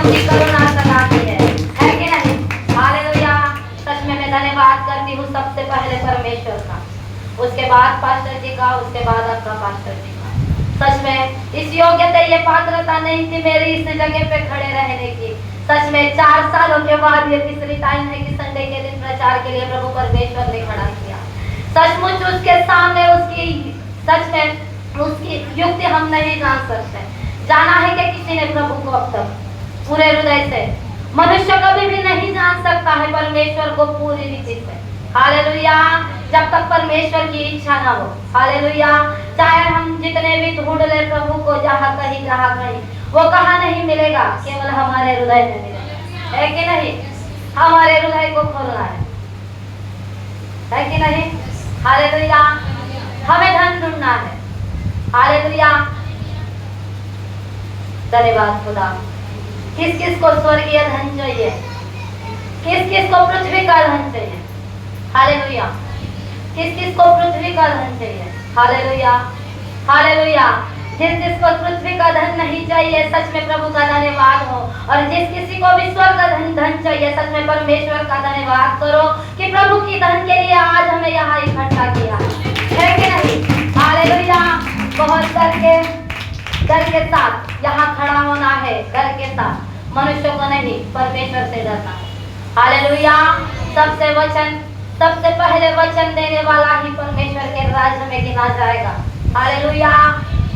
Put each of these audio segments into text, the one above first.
अपनी करुणा सताती है कि नहीं? हालेलुया। सच में मैं धन्यवाद करती हूँ सबसे पहले परमेश्वर का, उसके बाद पास्टर जी का, उसके बाद आपका पास्टर जी का। सच में इस योग्यता ये पात्रता नहीं थी मेरी इस जगह पे खड़े रहने की। सच में 4 सालों के बाद ये तीसरी टाइम है कि संडे के दिन प्रचार के लिए प्रभु परमेश्वर ने खड़ा किया। सचमुच उसके सामने उसकी सच में उसकी युक्ति हम नहीं जान सकते। जाना है कि किसी ने प्रभु को अब तक पूरे हृदय से, मनुष्य कभी भी नहीं जान सकता है परमेश्वर को पूरी रीति से। हालेलुया। जब तक परमेश्वर की इच्छा ना हो। हालेलुया। चाहे हम जितने भी ढूंढ ले प्रभु को जहाँ कहीं वो कहाँ नहीं मिलेगा, केवल हमारे हृदय में मिलेगा। है कि नहीं? हमारे हृदय को खोलना है कि नहीं? हालेलुया। हमें धन ढूंढना है। हालेलुया। धन्यवाद खुदा। किस किस को स्वर्गीय धन चाहिए? किस किस को पृथ्वी का धन चाहिए? हालेलुया। किस किस को पृथ्वी का धन चाहिए? हालेलुया। हालेलुया। जिस जिसको पृथ्वी का धन नहीं चाहिए, सच में प्रभु का धन्यवाद हो। और जिस किसी को भी स्वर्ग का धन चाहिए, सच में परमेश्वर का धन्यवाद करो कि प्रभु की धन के लिए आज हमें यहाँ इकट्ठा किया है कि नहीं? हालेलुया। बहुत डर के साथ यहाँ खड़ा होना है, डर के साथ, मनुष्य को नहीं, परमेश्वर से डरना है। हालेलुया। सबसे पहले वचन देने वाला ही परमेश्वर के राज्य में गिना जाएगा। हालेलुया।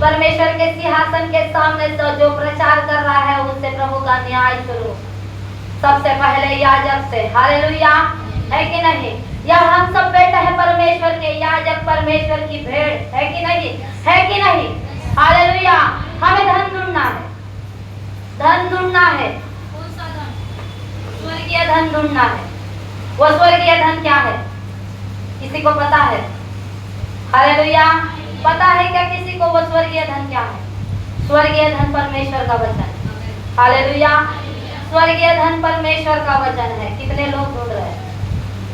परमेश्वर के सिंहासन के सामने जो प्रचार कर रहा है उससे प्रभु का न्याय शुरू सबसे पहले याजक से। हालेलुया। है कि नहीं? यह हम सब बेटे हैं परमेश्वर के, याजक परमेश्वर की भेड़। है कि नहीं? है कि नहीं? हालेलुया। हमें धन ढूंढना है, धन ढूंढना है, स्वर्गीय धन ढूंढना है। वो स्वर्गीय धन क्या है? किसी को पता है? हालेलुया। पता है क्या किसी को वो स्वर्गीय धन क्या है? स्वर्गीय धन परमेश्वर का वचन। हालेलुया। स्वर्गीय धन परमेश्वर का वचन है। कितने लोग ढूंढ रहे हैं?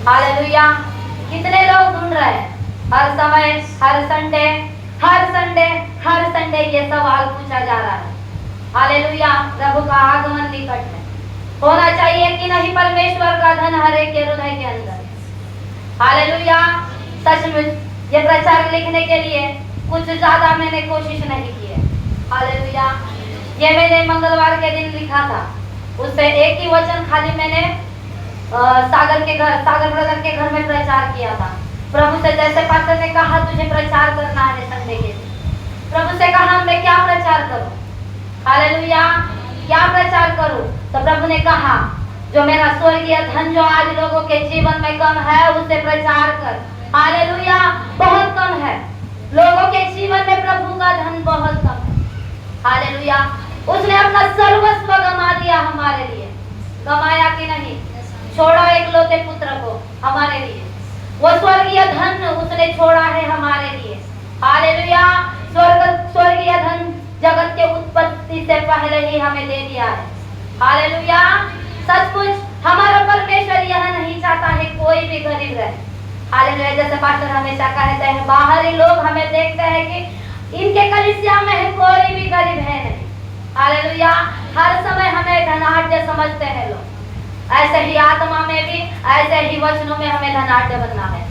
हालेलुया। कितने लोग ढूंढ रहे हैं? हर समय, हर संडे ये सवाल पूछा जा रहा है। हालेलुया। प्रभु का आगमन निकट है। होना चाहिए कि नहीं परमेश्वर का धन हर एक के हृदय के अंदर। हालेलुया। सचमुच ये प्रचार लिखने के लिए कुछ ज्यादा मैंने कोशिश नहीं की है। हालेलुया। ये मैंने मंगलवार के दिन लिखा था, उससे एक ही वचन खाली मैंने सागर ब्रदर के घर में प्रचार किया था। प्रभु से जैसे पास्टर ने कहा तुझे प्रचार करना है संडे के दिन, प्रभु से कहा मैं क्या प्रचार करूं? हालेलुया। क्या प्रचार करूं? तो प्रभु ने कहा जो मेरा स्वर्गीय धन जो आज लोगों के जीवन में कम है उसे प्रचार कर। हालेलुया। बहुत कम है लोगों के जीवन में, प्रभु का धन बहुत कम है। हालेलुया। उसने अपना सर्वस्व गमा दिया हमारे लिए। गमाया कि नहीं? छोड़ा एकलौते पुत्र को हमारे लिए। वो स्वर्गीय धन उसने छोड़ा है हमारे लिए। हालेलुया। स्वर्गीय धन जगत के उत्पत्ति से पहले ही हमें दे दिया है। हालेलुया। सचमुच हमारा परमेश्वर यह नहीं चाहता है कोई भी गरीब रहे। हालेलुया। जैसे पास्टर हमेशा कहते हैं, बाहरी लोग हमें देखते हैं कि इनके कलीसिया में है कोई भी गरीब है नहीं। हालेलुया। हर समय हमें धनाढ्य समझते हैं लोग। ऐसे ही आत्मा में भी, ऐसे ही वचनों में हमें धनाढ्य बनना है।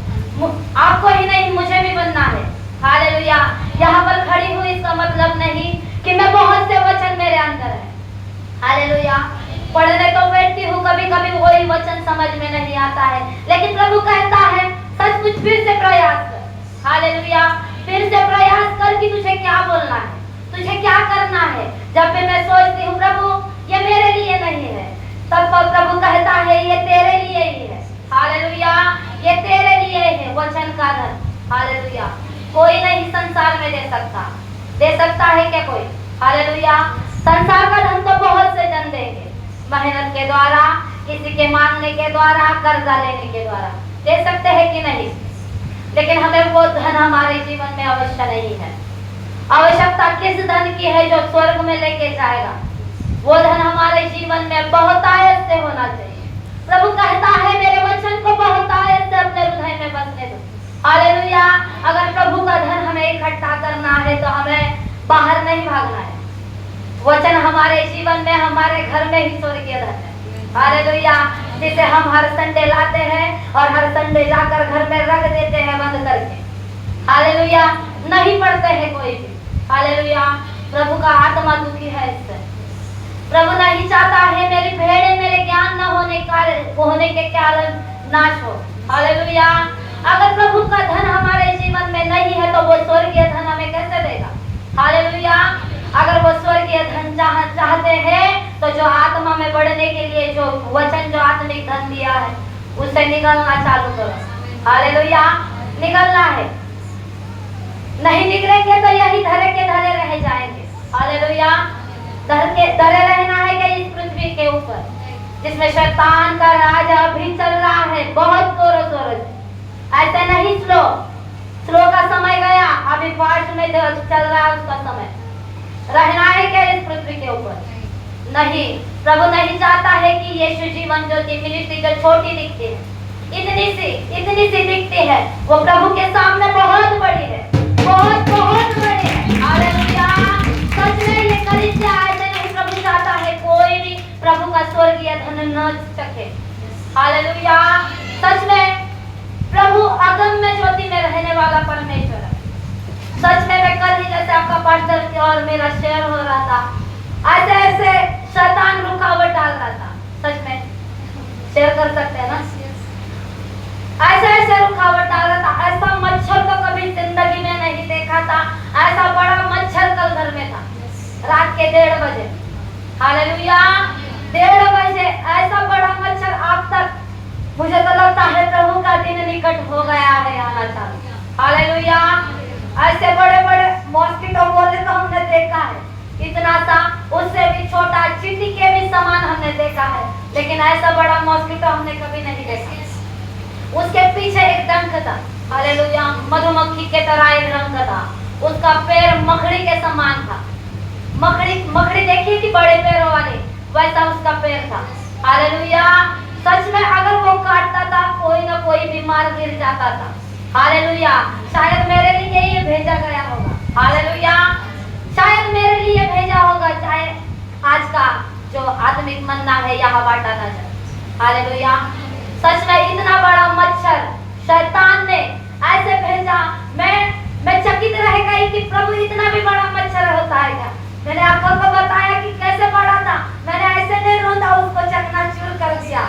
आपको ही नहीं, मुझे भी बनना है। हालेलुया। यहाँ पर खड़ी हुई इसका मतलब नहीं कि मैं बहुत से वचन मेरे अंदर है। हालेलुया। पढ़ने तो बैठती हूँ, कभी कभी वही वचन समझ में नहीं आता है, लेकिन प्रभु कहता है सचमुच फिर से प्रयास कर। हालेलुया। फिर से प्रयास कर कि तुझे क्या बोलना है, तुझे क्या करना है। जब भी मैं सोचती हूँ प्रभु ये मेरे लिए नहीं है, तब प्रभु कहता है ये तेरे लिए ही है। हालेलुया। ये तेरे लिए है वचन का धन। हालेलुया। कोई नहीं संसार में दे सकता है क्या कोई? हालेलुया। संसार का धन तो बहुत से जन देंगे, मेहनत के द्वारा, किसी के मांगने के द्वारा, कर्जा लेने के द्वारा दे सकते हैं कि नहीं? लेकिन हमें वो धन हमारे जीवन में अवश्य नहीं है। आवश्यकता किस धन की है जो स्वर्ग में लेके जाएगा? वो धन हमारे जीवन में बहुतायत से होना चाहिए। प्रभु कहता है मेरे वचन को बहुतायत से अपने हृदय में बसने दो। हालेलुया। अगर प्रभु का धन हमें इकट्ठा करना है तो हमें बाहर नहीं भागना है, वचन हमारे जीवन में, हमारे घर में ही स्वर्गीय धन है। हालेलुया। जिसे हम हर संडे लाते हैं और हर संडे जाकर घर में रख देते हैं बंद करके। हालेलुया। नहीं पढ़ते हैं कोई भी। हालेलुया। प्रभु का आत्मा दुखी है इससे। प्रभु नहीं चाहता है मेरी भेड़ें मेरे ज्ञान न होने के कारण नाश हो। हालेलुया। अगर प्रभु का धन हमारे जीवन में नहीं है तो वो स्वर्गीय धन हमें कैसे देगा? हालेलुया। अगर वो स्वर्गीय धन चाहते हैं तो जो आत्मा में बढ़ने के लिए जो वचन, जो आत्मिक धन दिया है उससे निकलना चालू करो। हालेलुया। निकलना है। नहीं निकलेंगे तो यही धरे के धरे रह जाएंगे। हालेलुया। धरे रहना है कि इस पृथ्वी के ऊपर जिसमें शैतान का राज अभी चल रहा है बहुत जोरों शोरों से। ऐसे नहीं स्लो का समय गया, अभी फास्ट में चल रहा है उसका समय। रहना है क्या इस पृथ्वी के ऊपर? नहीं। प्रभु नहीं चाहता है कि यीशु जीवन ज्योति मिनिस्ट्री जो छोटी दिखती है, इतनी सी दिखती है, वो प्रभु के सामने बहुत बड़ी है, बहुत बड़ी है। हालेलुया। सच में ये कलीसिया ऐसे नहीं प्रभु चाहता है कोई भी प्रभु का स्वर्गीय धन न चखे। हालेलुया। सच में प्रभु अगम्य ज्योति में रहने वाला परमेश्वर है। सच में मैं कल ही जैसे आपका पास्टर और मेरा शेयर हो रहा था, ऐसे शैतान रुकावट डाल रहा था। सच में शेयर कर सकते हैं ना? ऐसे रुकावट डाल रहा था। ऐसा मच्छर तो कभी जिंदगी में नहीं देखा था। ऐसा बड़ा मच्छर कल घर में था रात के 1:30 बजे। हालेलुया। 1:30 बजे ऐसा बड़ा मच्छर। अब तक मुझे तो लगता है प्रभु का दिन निकट हो गया है आना चालू। हालेलुया। ऐसे बड़े मॉस्किटो बोले तो हमने देखा है, इतना सा, उससे भी छोटा चींटी के भी समान हमने देखा है, लेकिन ऐसा बड़ा मॉस्किटो हमने कभी नहीं देखा। उसके पीछे एक डंक था। हालेलुया। मधुमक्खी के तरह एक रंग था। उसका पैर मकड़ी के समान था। मकड़ी देखिए कि बड़े पैरों वाले, वैसा उसका पैर था। हालेलुया। सच में अगर वो काटता था कोई ना कोई बीमार गिर जाता था। हालेलुया। शायद मेरे लिए ये भेजा गया होगा। हालेलुया। शायद मेरे लिए भेजा होगा, चाहे आज का जो आत्मिक मन्ना है यहाँ बांटा ना जाए। हालेलुया। सच में इतना बड़ा मच्छर शैतान ने ऐसे भेजा। मैं चकित रह गई कि प्रभु इतना भी बड़ा मच्छर होता है क्या? मैंने आपको बताया कि कैसे बड़ा था। मैंने ऐसे नहीं रोंदा, उसको चकनाचूर कर दिया।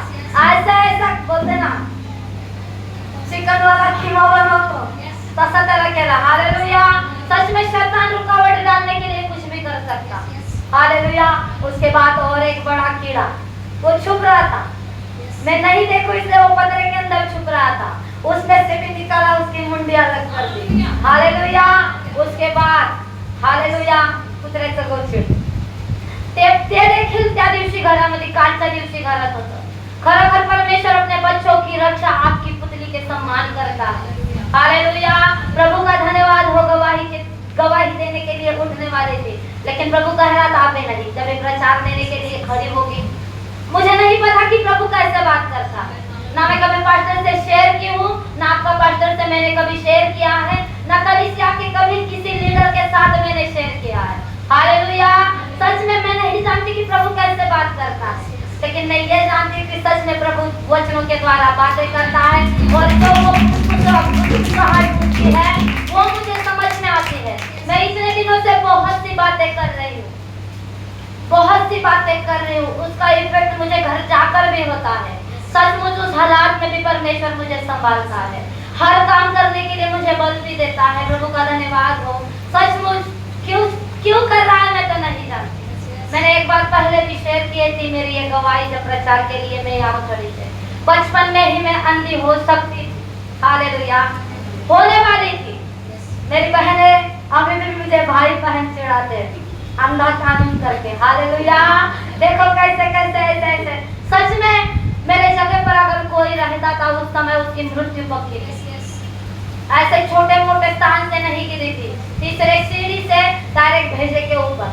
ऐसा बोलते ना, चिकन वाला खीमा बनो तो तरह केला। हालेलुया। सच में शैतान रुकावट डालने के लिए कुछ भी कर सकता। हालेलुया। उसके बाद और एक बड़ा कीड़ा वो छुप रहा था। मैं नहीं देखूं इसलिए वो पतरे के अंदर छुप रहा था। उसने से भी निकाला, उसकी मुंडी अलग कर दी। हालेलुया। उसके बाद हालेलुया कुत्र्याचं गोचिड ते देखील त्या दिवशी घरामध्ये कालच्या दिवशी घरात होतं। खरोखर परमेश्वर अपने बच्चों की रक्षा आपकी पुतली के सम्मान करता है। हालेलुया। प्रभु का धन्यवाद हो। गवाही देने के लिए उठने वाले थे, लेकिन प्रभु कह रहा था आप नहीं। जब एक प्रचार देने के लिए खड़ी होगी, मुझे नहीं पता कि प्रभु कैसे बात करता है। ना मैं कभी पास्टर से शेयर की हूँ, ना आपका पास्टर से मैंने कभी शेयर किया है, ना कलीसिया के कभी किसी लीडर के साथ मैंने शेयर किया है। हालेलुया। सच में मैं नहीं जानती कि प्रभु कैसे बात करता है, लेकिन मैं ये जानती हूँ कि सच में प्रभु वचनों के द्वारा बातें करता है और जो वो है वो मुझे समझ में आती है। मैं इतने दिनों से बहुत सी बातें कर रही हूँ, उसका इफेक्ट मुझे घर जाकर भी होता है। सचमुच उस हालात में भी परमेश्वर मुझे संभालता है, हर काम करने के लिए मुझे बल भी देता है। प्रभु का धन्यवाद हो। सचमुच क्यों कर रहा है मैं तो नहीं जानती। मैंने एक बार पहले भी शेयर की थी मेरी ये गवाही, जब प्रचार के लिए मैं यहाँ खड़ी थी। बचपन में ही मैं अंधी हो सकती थी। हालेलुया। होने वाली थी। मेरी बहनें अभी भी मुझे भाई बहन चिढ़ाते थे अंधा कानून करके। हालेलुया। देखो कैसे ऐसे। सच में मेरे जगह पर अगर कोई रहता था उस समय उसकी मृत्यु पक्की थी। ऐसे छोटे मोटे स्थान से नहीं गिरी थी, तीसरे सीढ़ी से डायरेक्ट भेजे के ऊपर,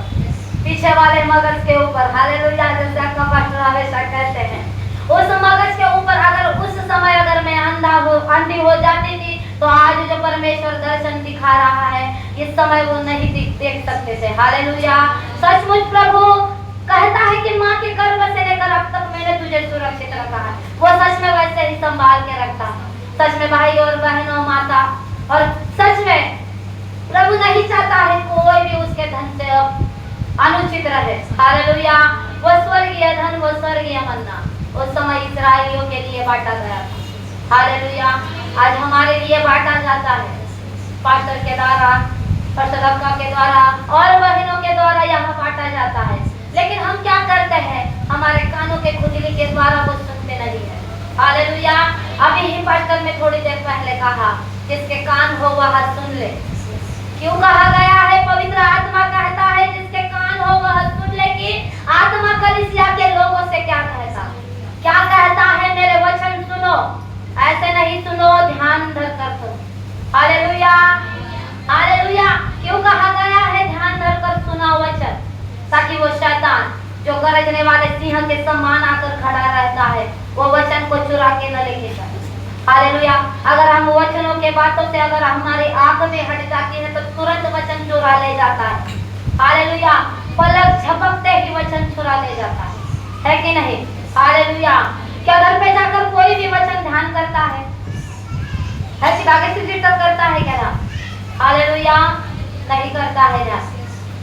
पीछे वाले मगज के ऊपर। हालेलुया। जैसे आपका पास्टर हमेशा कहते हैं, उस मगज के ऊपर अगर उस समय अगर मैं अंधी हो जाती थी तो आज जो परमेश्वर दर्शन दिखा रहा है, इस समय वो नहीं देख सकते थे। हालेलुया। सचमुच प्रभु कहता है कि माँ के गर्भ से लेकर अब तक मैंने तुझे सुरक्षित रखा है। वो सच में वैसे ही संभाल के रखता है। सच में भाई और बहनों, माता, और सच में प्रभु नहीं चाहता है कोई भी उसके धन से अनुचित रहे। हालेलुया। वो स्वर्गीय धन, वो स्वर्गीय मन्ना उस समय इस्राएलियों के लिए बांटा गया था। हालेलुया। आज हमारे लिए बांटा जाता है, पास्टर के द्वारा, पास्टर के द्वारा और बहनों के द्वारा यहाँ बांटा जाता है। लेकिन हम क्या करते हैं? हमारे कानों के खुजली के द्वारा वो सुनते नहीं है। हालेलुया। अभी ही पास्टर ने थोड़ी देर पहले कहा, जिसके कान हो वह सुन ले। क्यों कहा गया है? पवित्र आत्मा कहता है जिसके कान हो वह सुन ले कि आत्मा कलीसिया के लोगों से क्या कहता है। मेरे वचन सुनो, ऐसे नहीं सुनो, ध्यान धर कर सुनो। हालेलुया। हालेलुया। क्यों कहा गया है ध्यान धर कर सुना वचन? ताकि वो शैतान जो गरजने वाले सिंह के समान आकर खड़ा रहता है, वो वचन को चुरा के न लेके जाए। हालेलुया। अगर हम वचनों के बातों से अगर हमारी आंख में हट जाती है तो तुरंत वचन चुरा ले जाता है। हालेलुया। पलक झपकते ही वचन चुरा ले जाता है कि नहीं? हालेलुया। क्या घर पे जाकर कोई भी वचन ध्यान करता है? ऐसी आगे से कीर्तन करता है क्या? हालेलुया। नहीं करता है ध्यान।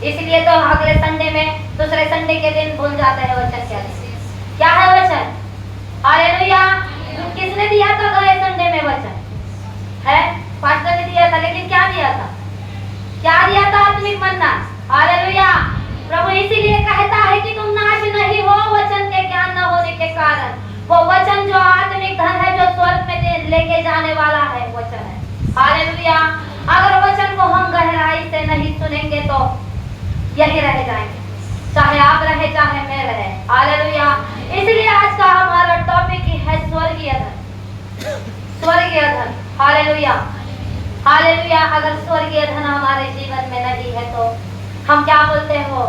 इसलिए तो अगले संडे में, दूसरे संडे के दिन भूल जाते हैं वचन क्या है वचन। हालेलुया। किसने दिया था गए संडे में वचन? है पास्टर ने दिया था, लेकिन क्या दिया था? क्या दिया था? आत्मिक मन्ना। हालेलुया। प्रभु इसीलिए कहता है कि तुम नाश नहीं हो वचन के ज्ञान न होने के कारण। वो वचन जो आत्मिक धन है, जो स्वर्ग में लेके जाने वाला है, वचन है। हालेलुया। अगर वचन को हम गहराई से नहीं सुनेंगे तो यही रह जाएंगे, चाहे आप रहे चाहे मैं रहे। हालेलुया। इसलिए आज का हमारा टॉपिक है स्वर्गीय धन। स्वर्गीय धन। हालेलुया। हालेलुया। अगर स्वर्गीय धन हमारे जीवन में नहीं है तो हम क्या बोलते हो?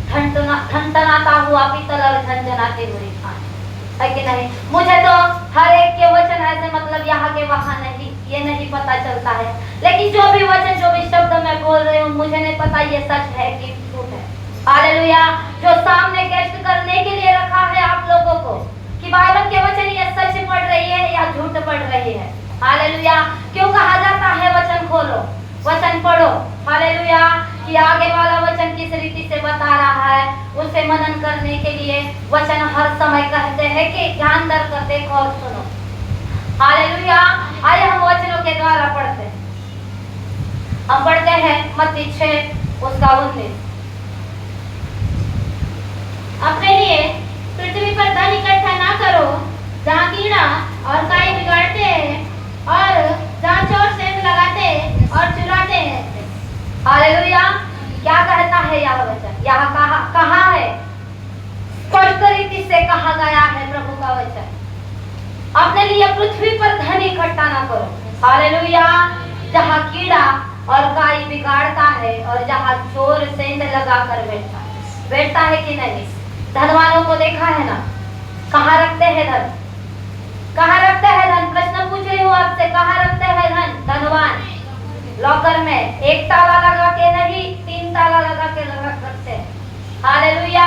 ठनठनाता हुआ पीतल और झनझनाती हुई खान, है कि नहीं? मुझे तो हर एक के वचन ऐसे मतलब यहाँ के वहाँ नहीं, ये नहीं पता चलता है। लेकिन जो भी वचन, जो भी शब्द मैं बोल रही हूँ, मुझे नहीं पता ये सच है कि झूठ है। हालेलुया। जो सामने टेस्ट करने के लिए रखा है आप लोगों को कि बाइबल के वचन ये सच पढ़ रही है या झूठ पढ़ रही है। हालेलुया। क्यों कहा जाता है वचन खोलो, वचन पढ़ो? हालेलुया। कि आगे वाला वचन किस रीति से बता रहा है, उसे मनन करने के लिए वचन हर समय कहते हैं कि ध्यान धर कर देखो और सुनो। हालेलुया। आइए हम वचनों के द्वारा पढ़ते हैं। हम पढ़ते हैं मत्ती 6 उसका 19। अपने लिए पृथ्वी पर धन इकट्ठा ना करो, जहाँ कीड़ा और काई बिगाड़ते हैं और जहाँ चोर सेंध लगाते और चुराते हैं। हालेलुया। क्या कहता है यह वचन? यहाँ कहा है, स्पष्ट रीति से कहा गया है प्रभु का वचन, अपने लिए पृथ्वी पर धन इकट्ठा ना करो। हालेलुया। जहाँ कीड़ा और काई बिगाड़ता है और जहाँ चोर सेंध लगा कर बैठता है कि नहीं? धनवानों को देखा है ना, कहाँ रखते हैं धन? कहाँ रखते हैं धन? प्रश्न पूछ रही हूँ आपसे, कहाँ रखते हैं धन? धनवान लॉकर में एक ताला लगा के नहीं, 3 ताला लगा के रखते हैं। हालेलुया।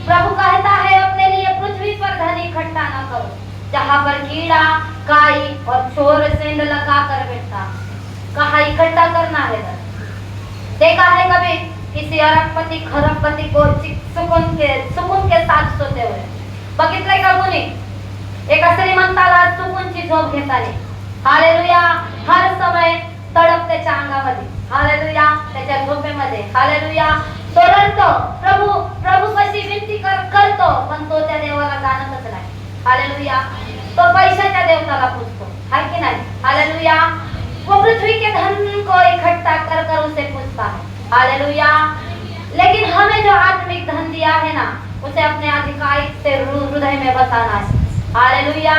प्रभु कहता है अपने लिए पृथ्वी पर धन इकट्ठा ना करो, जहाँ पर कीड़ा काई और चोर सेंध लगा कर बैठता। कहाँ इकट्ठा करना है धन? देखा है कभी किसी अरबपति खरबपति को सुकून के साथ सोते हुए? बघितलंय का कोणी? एका श्रीमंताला सुकूनची झोप घेताना, हालेलुया, हर समय तडपते अंगामध्ये, हालेलुया, त्याच्या झोपेमध्ये, हालेलुया, तो रडतो, प्रभू कशी विनंती करतो, पण तो त्या देवाला जाणतच नाही। हालेलुया। तो पैशाच्या देवताला पूजतो, है कि नहीं? हालेलुया। वो पृथ्वी के धन को इकट्ठा कर उसे पूजता है। हालेलुया। लेकिन हमें जो आत्मिक धन दिया है ना, उसे अपने आधिकारिक से हृदय में बसाना है। हालेलुया।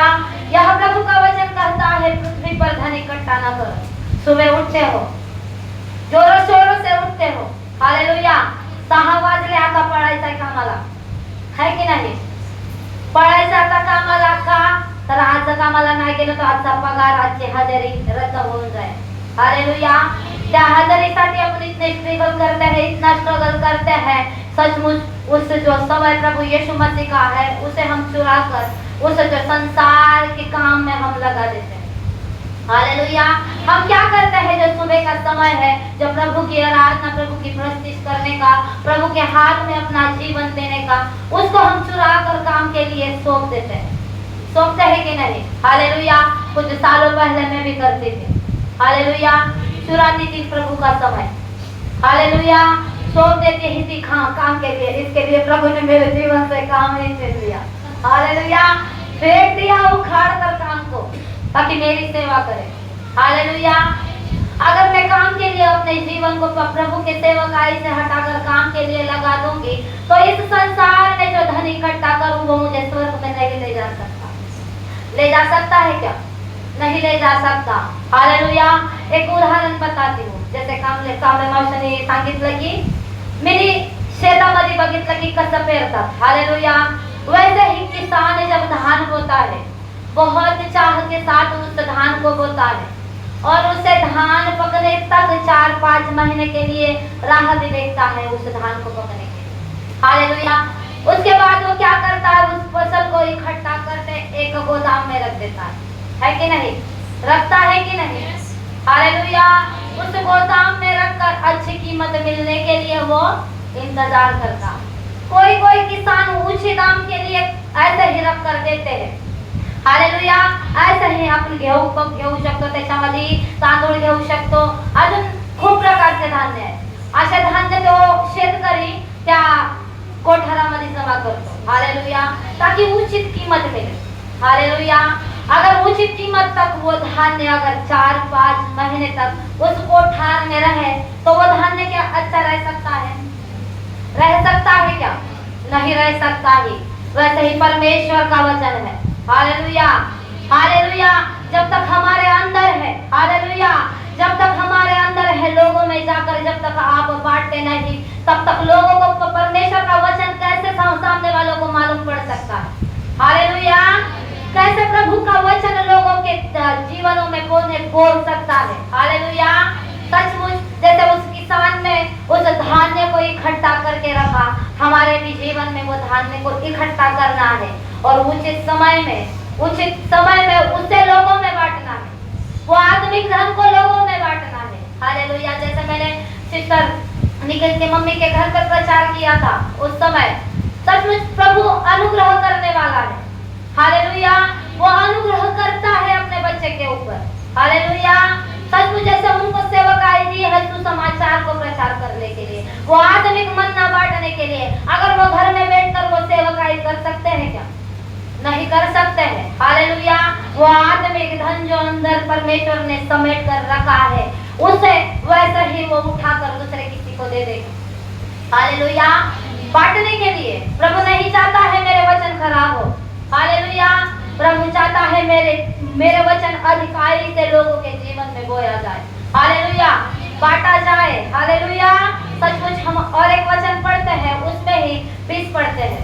यह प्रभु का वचन कहता है पृथ्वी पर धन इकट्ठा न करो। सुबह उठते हो, जोरों शोरों से उठते हो, हालेलुया, 6 वाजले आता पळायचंय कामाला, है की नाही? पळायचं आता कामाला का? तर आज जर कामाला नाही गेलो तर आजचा पगार, आजची हजेरी रद्द होऊन जाए। हालेलुया। त्या हजेरीसाठी आपण इतने स्ट्रगल करते हैं, इतना स्ट्रगल करते हैं, सचमुच उस जो समय प्रभु यीशु मसीह का है उसे हम चुरा कर उस जो संसार के काम में हम लगा देते हैं। हालेलुया। हम क्या करते हैं, जो सुबह का समय है, जो प्रभु की आराधना, प्रभु की प्रस्तुति करने का, प्रभु के हाथ में अपना जीवन देने का, उसको हम चुरा कर काम के लिए सौंप देते हैं। सौंपते हैं कि नहीं? हालेलुया। कुछ सालों पहले मैं भी करती थी। हालेलुया। चुराती थी प्रभु का समय। हालेलुया। सौंप देती ही थी काम के लिए। इसके लिए प्रभु ने मेरे जीवन से काम नहीं छीन लिया। हालेलुया। फेंक दिया उखाड़ कर काम को, ताकि मेरी सेवा करे। हालेलुया। अगर मैं काम के लिए अपने जीवन को प्रभु के सेवकाई से हटाकर काम के लिए लगा दूंगी, तो इस संसार में जो धन इकट्ठा करूं वो मुझे स्वर्ग में नहीं ले जा सकता। ले जा सकता है क्या? नहीं ले जा सकता। हालेलुया। एक उदाहरण बताती हूँ। जैसे कामले मावशीने सांगितलं की मी शेतामध्ये बघितलं की कसं पेरतात। हालेलुया। वैसे ही किसान जब धान बोता है, बहुत चाह के साथ उस धान को बोता है और उसे धान पकने तक 4-5 महीने के लिए राह देखता है उस धान को पकने के लिए। हालेलुया। उसके बाद वो क्या करता है, उस फसल को इकट्ठा करके एक गोदाम में रख देता है कि नहीं? रखता है कि नहीं? हालेलुया। उस गोदाम में रखकर अच्छी कीमत मिलने के लिए वो इंतजार करता। कोई किसान ऊंचे दाम के लिए ऐसे ही रख कर देते हैं। हालेलुया। ऐसे ही आपण घेऊ शकतो, त्याच्यामध्ये तांदूळ घेऊ शकतो, अजून खूप प्रकारचे धान्य आहे। अशा धान्य तो शेतकरी त्या कोठारामध्ये जमा करतो। हालेलुया। ताकि उचित कीमत मिले। हालेलुया। अगर उचित कीमत तक वो धान्य अगर 4-5 महीने तक उस कोठार में रहे तो वो धान्य क्या अच्छा रह सकता है? रह सकता है क्या? नहीं रह सकता ही। वैसे ही परमेश्वर का वचन है। हालेलुया। हालेलुया। जब तक हमारे अंदर है, हालेलुया, जब तक हमारे अंदर है, लोगों में जाकर जब तक आप बांटते नहीं, तब तक लोगों को परमेश्वर का वचन कैसे सामने वालों को मालूम पड़ सकता है? हालेलुया। कैसे प्रभु का वचन लोगों के जीवनों में बोल सकता है? हालेलुया। सचमुच जैसे उस किसान ने उस धान्य को इकट्ठा करके रखा, हमारे भी जीवन में वो धान्य को इकट्ठा करना है और उचित समय में उसे लोगों में बांटना है। वो आत्मिक धन को लोगों में बांटना है। हालेलुया। जैसे मैंने सिस्टर निखिल की मम्मी के घर पर प्रचार किया था, उस समय सचमुच प्रभु अनुग्रह करने वाला है। हालेलुया। वो अनुग्रह करता है अपने बच्चे के ऊपर। हालेलुया। सचमुच जैसे उनको सेवकाई दी है सुसमाचार को प्रचार करने के लिए, वो आत्मिक मन्ना बांटने के लिए, अगर वो घर में बैठकर वो सेवकाई कर सकते हैं क्या? नहीं कर सकते हैं। हालेलुया। वो आत्मिक धन जो अंदर परमेश्वर ने समेट कर रखा है, उसे वैसे ही वो उठाकर दूसरे किसी को दे देगा। हालेलुया। बांटने के लिए प्रभु नहीं चाहता है मेरे वचन खराब हो। हालेलुया। प्रभु चाहता है मेरे वचन अधिकारी से लोगों के जीवन में बोया जाए। हालेलुया। बांटा जाए। हालेलुया। सचमुच हम और एक वचन पढ़ते हैं, उसमें ही 20 पढ़ते हैं।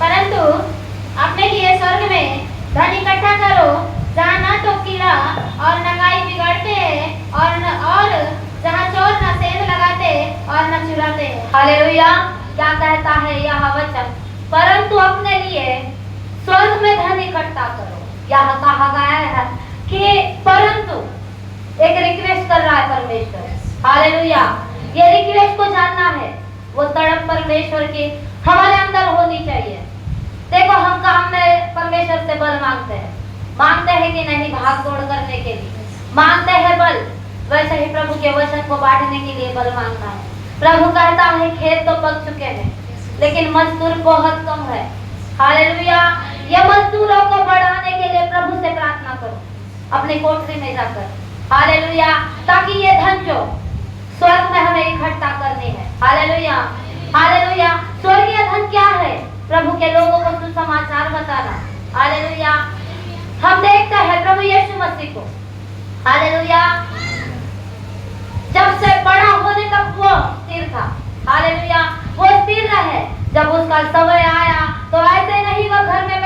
परंतु अपने लिए स्वर्ग में धन इकट्ठा करो, जहाँ न तो कीड़ा और न काई बिगड़ते और जहाँ चोर न सेंध लगाते और न चुराते। हालेलुया। क्या कहता है यह वचन? परंतु अपने लिए स्वर्ग में धन इकट्ठा करो। यहाँ कहा गया है कि परंतु एक रिक्वेस्ट कर रहा है परमेश्वर। हालेलुया। ये रिक्वेस्ट को जानना है, वो तड़प परमेश्वर की हमारे अंदर होनी चाहिए। देखो हम काम में परमेश्वर से बल मांगते हैं कि नहीं? भाग दौड़ करने के लिए मांगते हैं बल, वैसे ही प्रभु के वचन को बांटने के लिए बल मांगना है। प्रभु कहता है खेत तो पक चुके हैं लेकिन मजदूर बहुत कम है। हालेलुया। ये मजदूरों को बढ़ाने के लिए प्रभु से प्रार्थना करो अपने कोठरी में जाकर। हालेलुया। ताकि ये धन जो स्वर्ग में हमें इकट्ठा करनी है। हालेलुया। हालेलुया। स्वर्गीय धन क्या है? प्रभु के लोगों को सुसमाचार बताना। हालेलुया। हम देखते हैं प्रभु यीशु मसीह को। हालेलुया। जब से बड़ा होने तक वो स्थिर था। हालेलुया। वो स्थिर रहे। जब उसका समय आया तो ऐसे नहीं वो घर में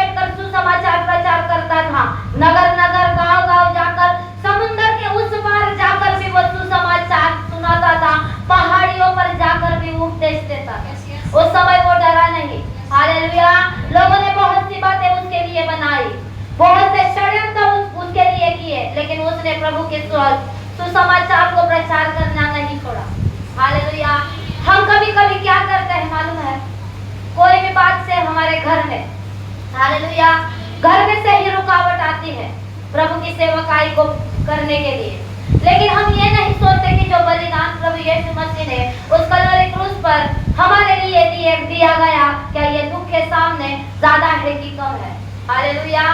बहुत से षड्यंत्र उसके लिए किए, लेकिन उसने प्रभु के सुसमाचार को प्रचार करना नहीं छोड़ा। हालेलुया। हम कभी कभी क्या करते हैं मालूम है, कोई भी बात से हमारे घर में, हालेलुया, घर में से ही रुकावट आती है प्रभु की सेवकाई को करने के लिए, लेकिन हम ये नहीं सोचते कि जो बलिदान प्रभु यीशु मसीह ने उस कलवरी क्रूस पर हमारे लिए दिया गया, क्या ये दुख के सामने ज्यादा है कि कम है। हालेलुया।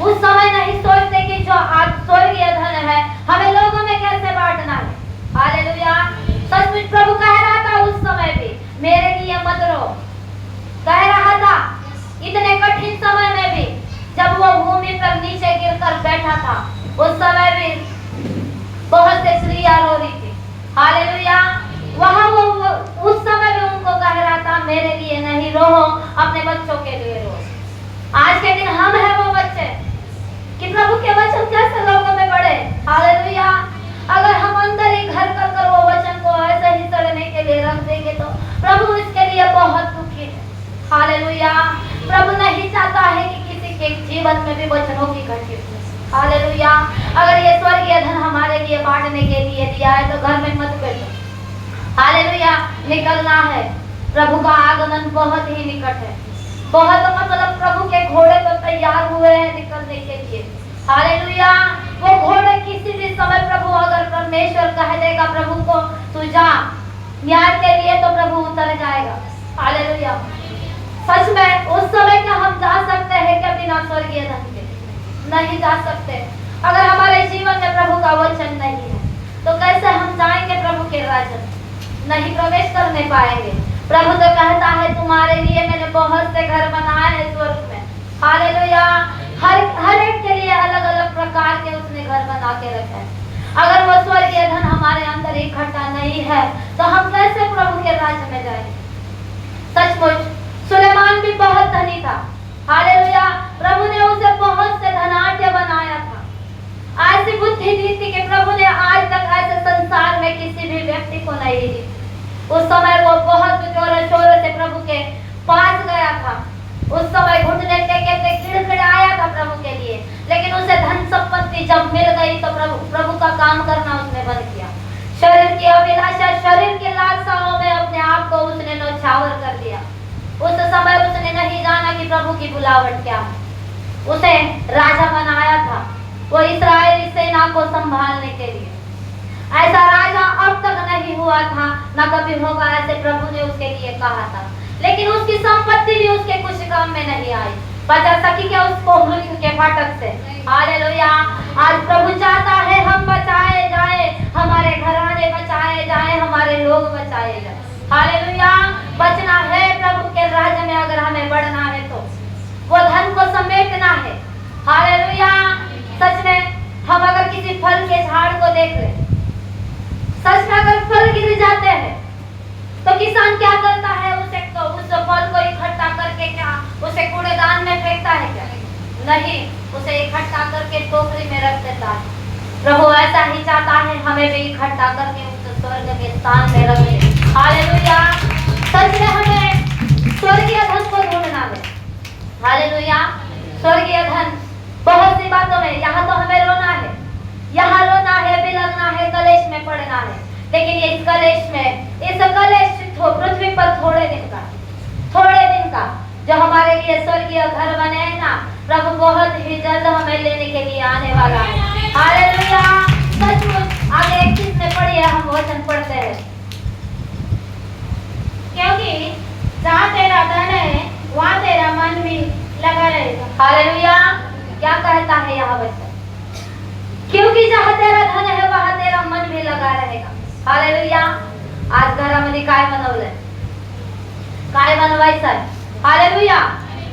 उस समय नहीं सोचते कि जो आज स्वर्गीय धन है हमें लोगों में कैसे बांटना है। हालेलुया। सचमुच प्रभु कह रहा था उस समय भी, मेरे लिए मत रो, कह रहा था इतने कठिन समय में भी, जब वो भूमि पर नीचे गिरकर बैठा था, उस समय भी बहुत से स्त्रियां रो रही थी। हालेलुया। वहां वो उस समय भी उनको कह रहा था मेरे लिए नहीं रो, अपने बच्चों के लिए रो। आज के दिन हम हैं वो बच्चे कि प्रभु के वचन कैसे लोगों में बढ़े। हालेलुया। अगर हम अंदर ही घर कर वो वचन को ऐसे ही सड़ने के लिए रख देंगे तो प्रभु इसके लिए बहुत दुखी है। हालेलुया। प्रभु नहीं चाहता है कि किसी के जीवन में भी वचनों की घटी हो। हालेलुया। अगर ये स्वर्गीय धन हमारे लिए बांटने के लिए दिया है तो घर में मत बैठो। हालेलुया। निकलना है, प्रभु का आगमन बहुत ही निकट है। बहुत मतलब प्रभु के घोड़े तो तैयार हुए हैं निकलने के लिए। हालेलुया। वो घोड़े किसी भी समय प्रभु अगर परमेश्वर कह देगा प्रभु को तू जा न्याय के लिए, तो प्रभु उतर जाएगा। हालेलुया। सच में उस समय क्या हम जा सकते हैं क्या बिना स्वर्गीय धन के? नहीं जा सकते। अगर हमारे जीवन में प्रभु का वचन नहीं है तो कैसे हम जाएंगे प्रभु के राज्य में? नहीं प्रवेश करने पाएंगे। प्रभु तो कहता है तुम्हारे लिए मैंने बहुत से घर बनाए हैं स्वर्ग में। हालेलुया। हर एक के लिए अलग अलग प्रकार के उसने घर बना के रखे हैं। अगर वो स्वर्गीय धन हमारे अंदर इकट्ठा नहीं है तो हम कैसे प्रभु के राज्य में जाएंगे? सचमुच सुलेमान भी बहुत धनी था। हालेलुया। प्रभु ने उसे बहुत से धनाढ्य बनाया था। ऐसी बुद्धि दी थी कि प्रभु ने आज तक ऐसे संसार में किसी भी व्यक्ति को नहीं दी। उस समय वो बहुत जोर शोर से प्रभु के पास गया था। उस समय घुटने टेके गिड़गिड़ाया था प्रभु के लिए, लेकिन उसे धन संपत्ति जब मिल गई तो प्रभु का काम करना उसने बंद किया। शरीर की अभिलाषा, शरीर की लालसाओं में अपने आप को उसने नौछावर कर दिया। उस समय उसने नहीं जाना कि प्रभु की बुलावट क्या है। उसे राजा बनाया था वो इस्राएली सेना को संभालने के लिए। ऐसा राजा अब तक नहीं हुआ था, ना कभी होगा, ऐसे प्रभु ने उसके लिए कहा था। लेकिन उसकी संपत्ति भी उसके कुछ काम में नहीं आई। बचा सकी क्या उसको मृत्यु के फाटक से? हालेलुया। आज प्रभु चाहता है हम बचाए जाए, हमारे घराने बचाए जाए, हमारे लोग बचाए जाए। हालेलुया। बचना है प्रभु के राज्य में। अगर हमें बढ़ना है तो वो धन को समेटना है। हालेलुया। सच में हम अगर किसी फल के झाड़ को देख ले, सच में अगर फल गिर जाते हैं तो किसान क्या करता है? उस फल को इकट्ठा करके क्या उसे कूड़ेदान में फेंकता है क्या? नहीं, उसे इकट्ठा करके टोकरी में रख देता है। प्रभु ऐसा ही चाहता है हमें भी इकट्ठा करके उस स्वर्ग के स्थान में रख दे। हालेलुया। सच में हमें स्वर्गीय धन को ढूंढना है। हालेलुया। स्वर्गीय धन बहुत सी बातों में, यहाँ तो हमें रोना है, यहाँ रोना है, बिलखना है, कलेश में पड़ना है, लेकिन ये इस कलेश पृथ्वी पर थोड़े दिन का जो हमारे लिए स्वर्गीय घर बने हैं ना, प्रभु बहुत ही जल्द हमें लेने के लिए आने वाला है। हालेलुया। सचमुच आगे 21 में पढ़िए, हम वचन पढ़ते हैं। क्योंकि जहाँ तेरा धन है वहाँ तेरा मन भी लगा रहेगा। हालेलुया। क्या कहता है यहाँ वचन? क्योंकि जहाँ तेरा धन है वहाँ तेरा मन भी लगा रहेगा। हालेलुया। आज घरामध्ये काय बनवलंय? काय बनवायचंय? हालेलुया।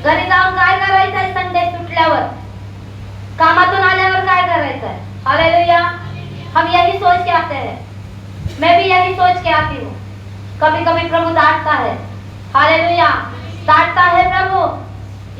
घरी जाऊन काय करायचंय? संडे सुटल्यावर, कामातून आल्यावर काय करायचंय? हालेलुया। हम यही सोच के आते हैं, मैं भी यही सोच के आती हूँ। कभी कभी प्रभु डांटता है। हालेलुया। डांटता है प्रभु,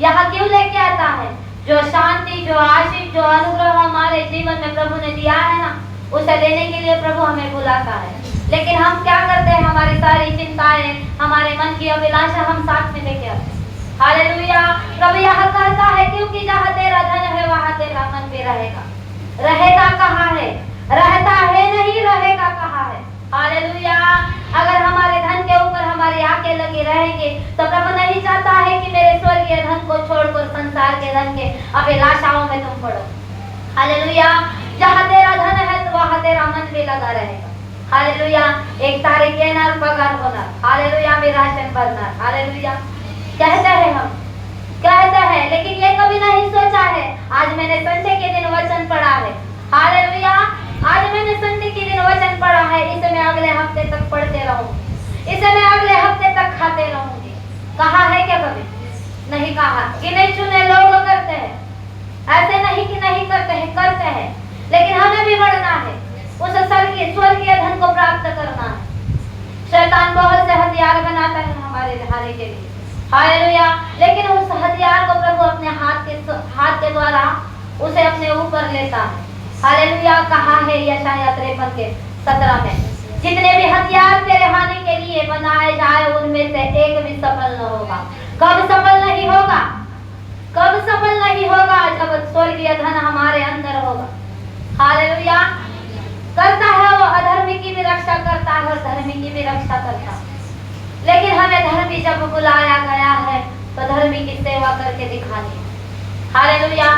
यहाँ क्यों लेके आता है? जो शांति, जो आशीष, जो अनुग्रह हमारे जीवन में प्रभु ने दिया है ना, उसे देने के लिए प्रभु हमें बुलाता है। लेकिन हम क्या करते हैं? हमारी सारी चिंताएं, हमारे मन की अभिलाषा हम साथ में लेके आते हैं। हालेलुया। प्रभु यह कहता है क्योंकि जहाँ तेरा धन है वहाँ तेरा मन भी रहेगा। रहेगा कहाँ है? रहता है नहीं, रहेगा कहाँ है? हालेलुया। अगर हमारे धन के ऊपर हमारी आंखें लगी रहेंगी तो प्रभु नहीं चाहता है कि मेरे स्वर्गीय धन को छोड़कर संसार के धन के अभिलाषाओं में तुम पड़ो। हालेलुया। जहाँ तेरा धन है तो वहाँ तेरा मन भी लगा रहेगा। हालेलुया। 1 तारीख येणार पगार होणार। हालेलुया। भी राशन भरणार। हालेलुया। कहते हैं हम, कहते हैं, लेकिन ये कभी नहीं सोचा है। आज मैंने संडे के दिन वचन पढ़ा है। हालेलुया। आज मैंने संडे के दिन वचन पढ़ा है, इसे मैं अगले हफ्ते तक पढ़ते रहूंगी, इसे मैं अगले हफ्ते तक खाते रहूंगी। कहा है क्या कभी? नहीं कहा। गिने चुने लोग करते हैं, ऐसे नहीं कि नहीं करते हैं, करते हैं, लेकिन हमें भी बढ़ना है, उस स्वर्गीय धन को प्राप्त करना है। शैतान बहुत से हथियार बनाता है हमारे हानि के लिए। हालेलुया। लेकिन उस हथियार को प्रभु अपने हाथ के द्वारा उसे अपने ऊपर लेता है। हालेलुया। कहा है यशायाह 53:17 में, जितने भी हथियार तेरे हानि के लिए बनाए जाए उनमें से एक भी सफल न होगा। कब सफल नहीं होगा? कब सफल नहीं होगा? जब स्वर्गीय धन हमारे अंदर होगा। हालेलुया। करता है वो अधर्मी की भी रक्षा करता है और धर्मी की भी रक्षा करता है। लेकिन हमें धर्मी जब बुलाया गया है तो धर्मी की सेवा करके दिखानी है। हालेलुया।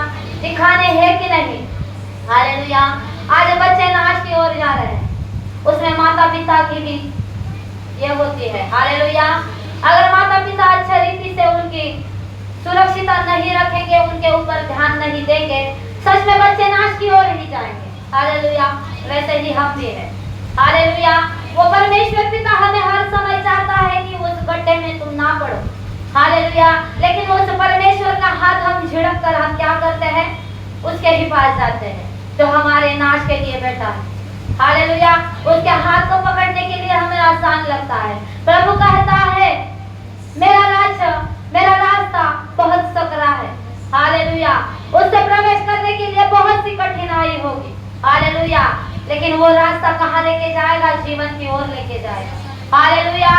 दिखाने है कि नहीं? हालेलुया। आज बच्चे नाच की ओर जा रहे हैं, उसमें माता पिता की भी ये होती है। हालेलुया। अगर माता पिता अच्छे रीति से उनकी सुरक्षिता नहीं रखेंगे, उनके ऊपर ध्यान नहीं देंगे, सच में बच्चे नाच की ओर ही जाएंगे। हालेलुया। वैसे ही हम भी है। हालेलुया। वो परमेश्वर पिता हमें हर समय चाहता है कि उस गड्ढे में तुम ना पड़ो। हालेलुया। लेकिन उस परमेश्वर का हाथ हम झिड़क कर हम क्या करते हैं? उसके ही पास जाते हैं जो हमारे नाश के लिए बैठा है। हालेलुया। उसके हाथ को पकड़ने के लिए हमें आसान लगता है। प्रभु कहता है मेरा रास्ता बहुत सकरा है। हालेलुया। उससे प्रवेश करने के लिए बहुत सी कठिनाई होगी। हालेलुया। लेकिन वो रास्ता कहाँ लेके जाएगा? जीवन की ओर लेके जाएगा। हालेलुया।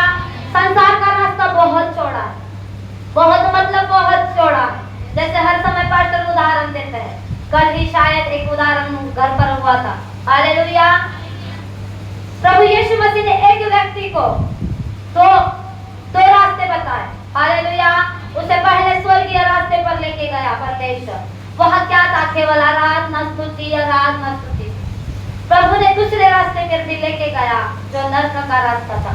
संसार का रास्ता बहुत चौड़ा है, बहुत मतलब बहुत चौड़ा है। जैसे हर समय पास्टर उदाहरण देते हैं, कल ही शायद एक उदाहरण घर पर हुआ था। हालेलुया। प्रभु यीशु मसीह ने एक व्यक्ति को दो रास्ते बताए। हालेलुया। उसे पहले स्वर्गीय रास्ते पर लेके गया परमेश्वर। वह क्या था? केवल आराधना, स्तुति, आराधना, स्तुति। प्रभु ने दूसरे रास्ते पर भी लेके गया जो नरक का रास्ता था।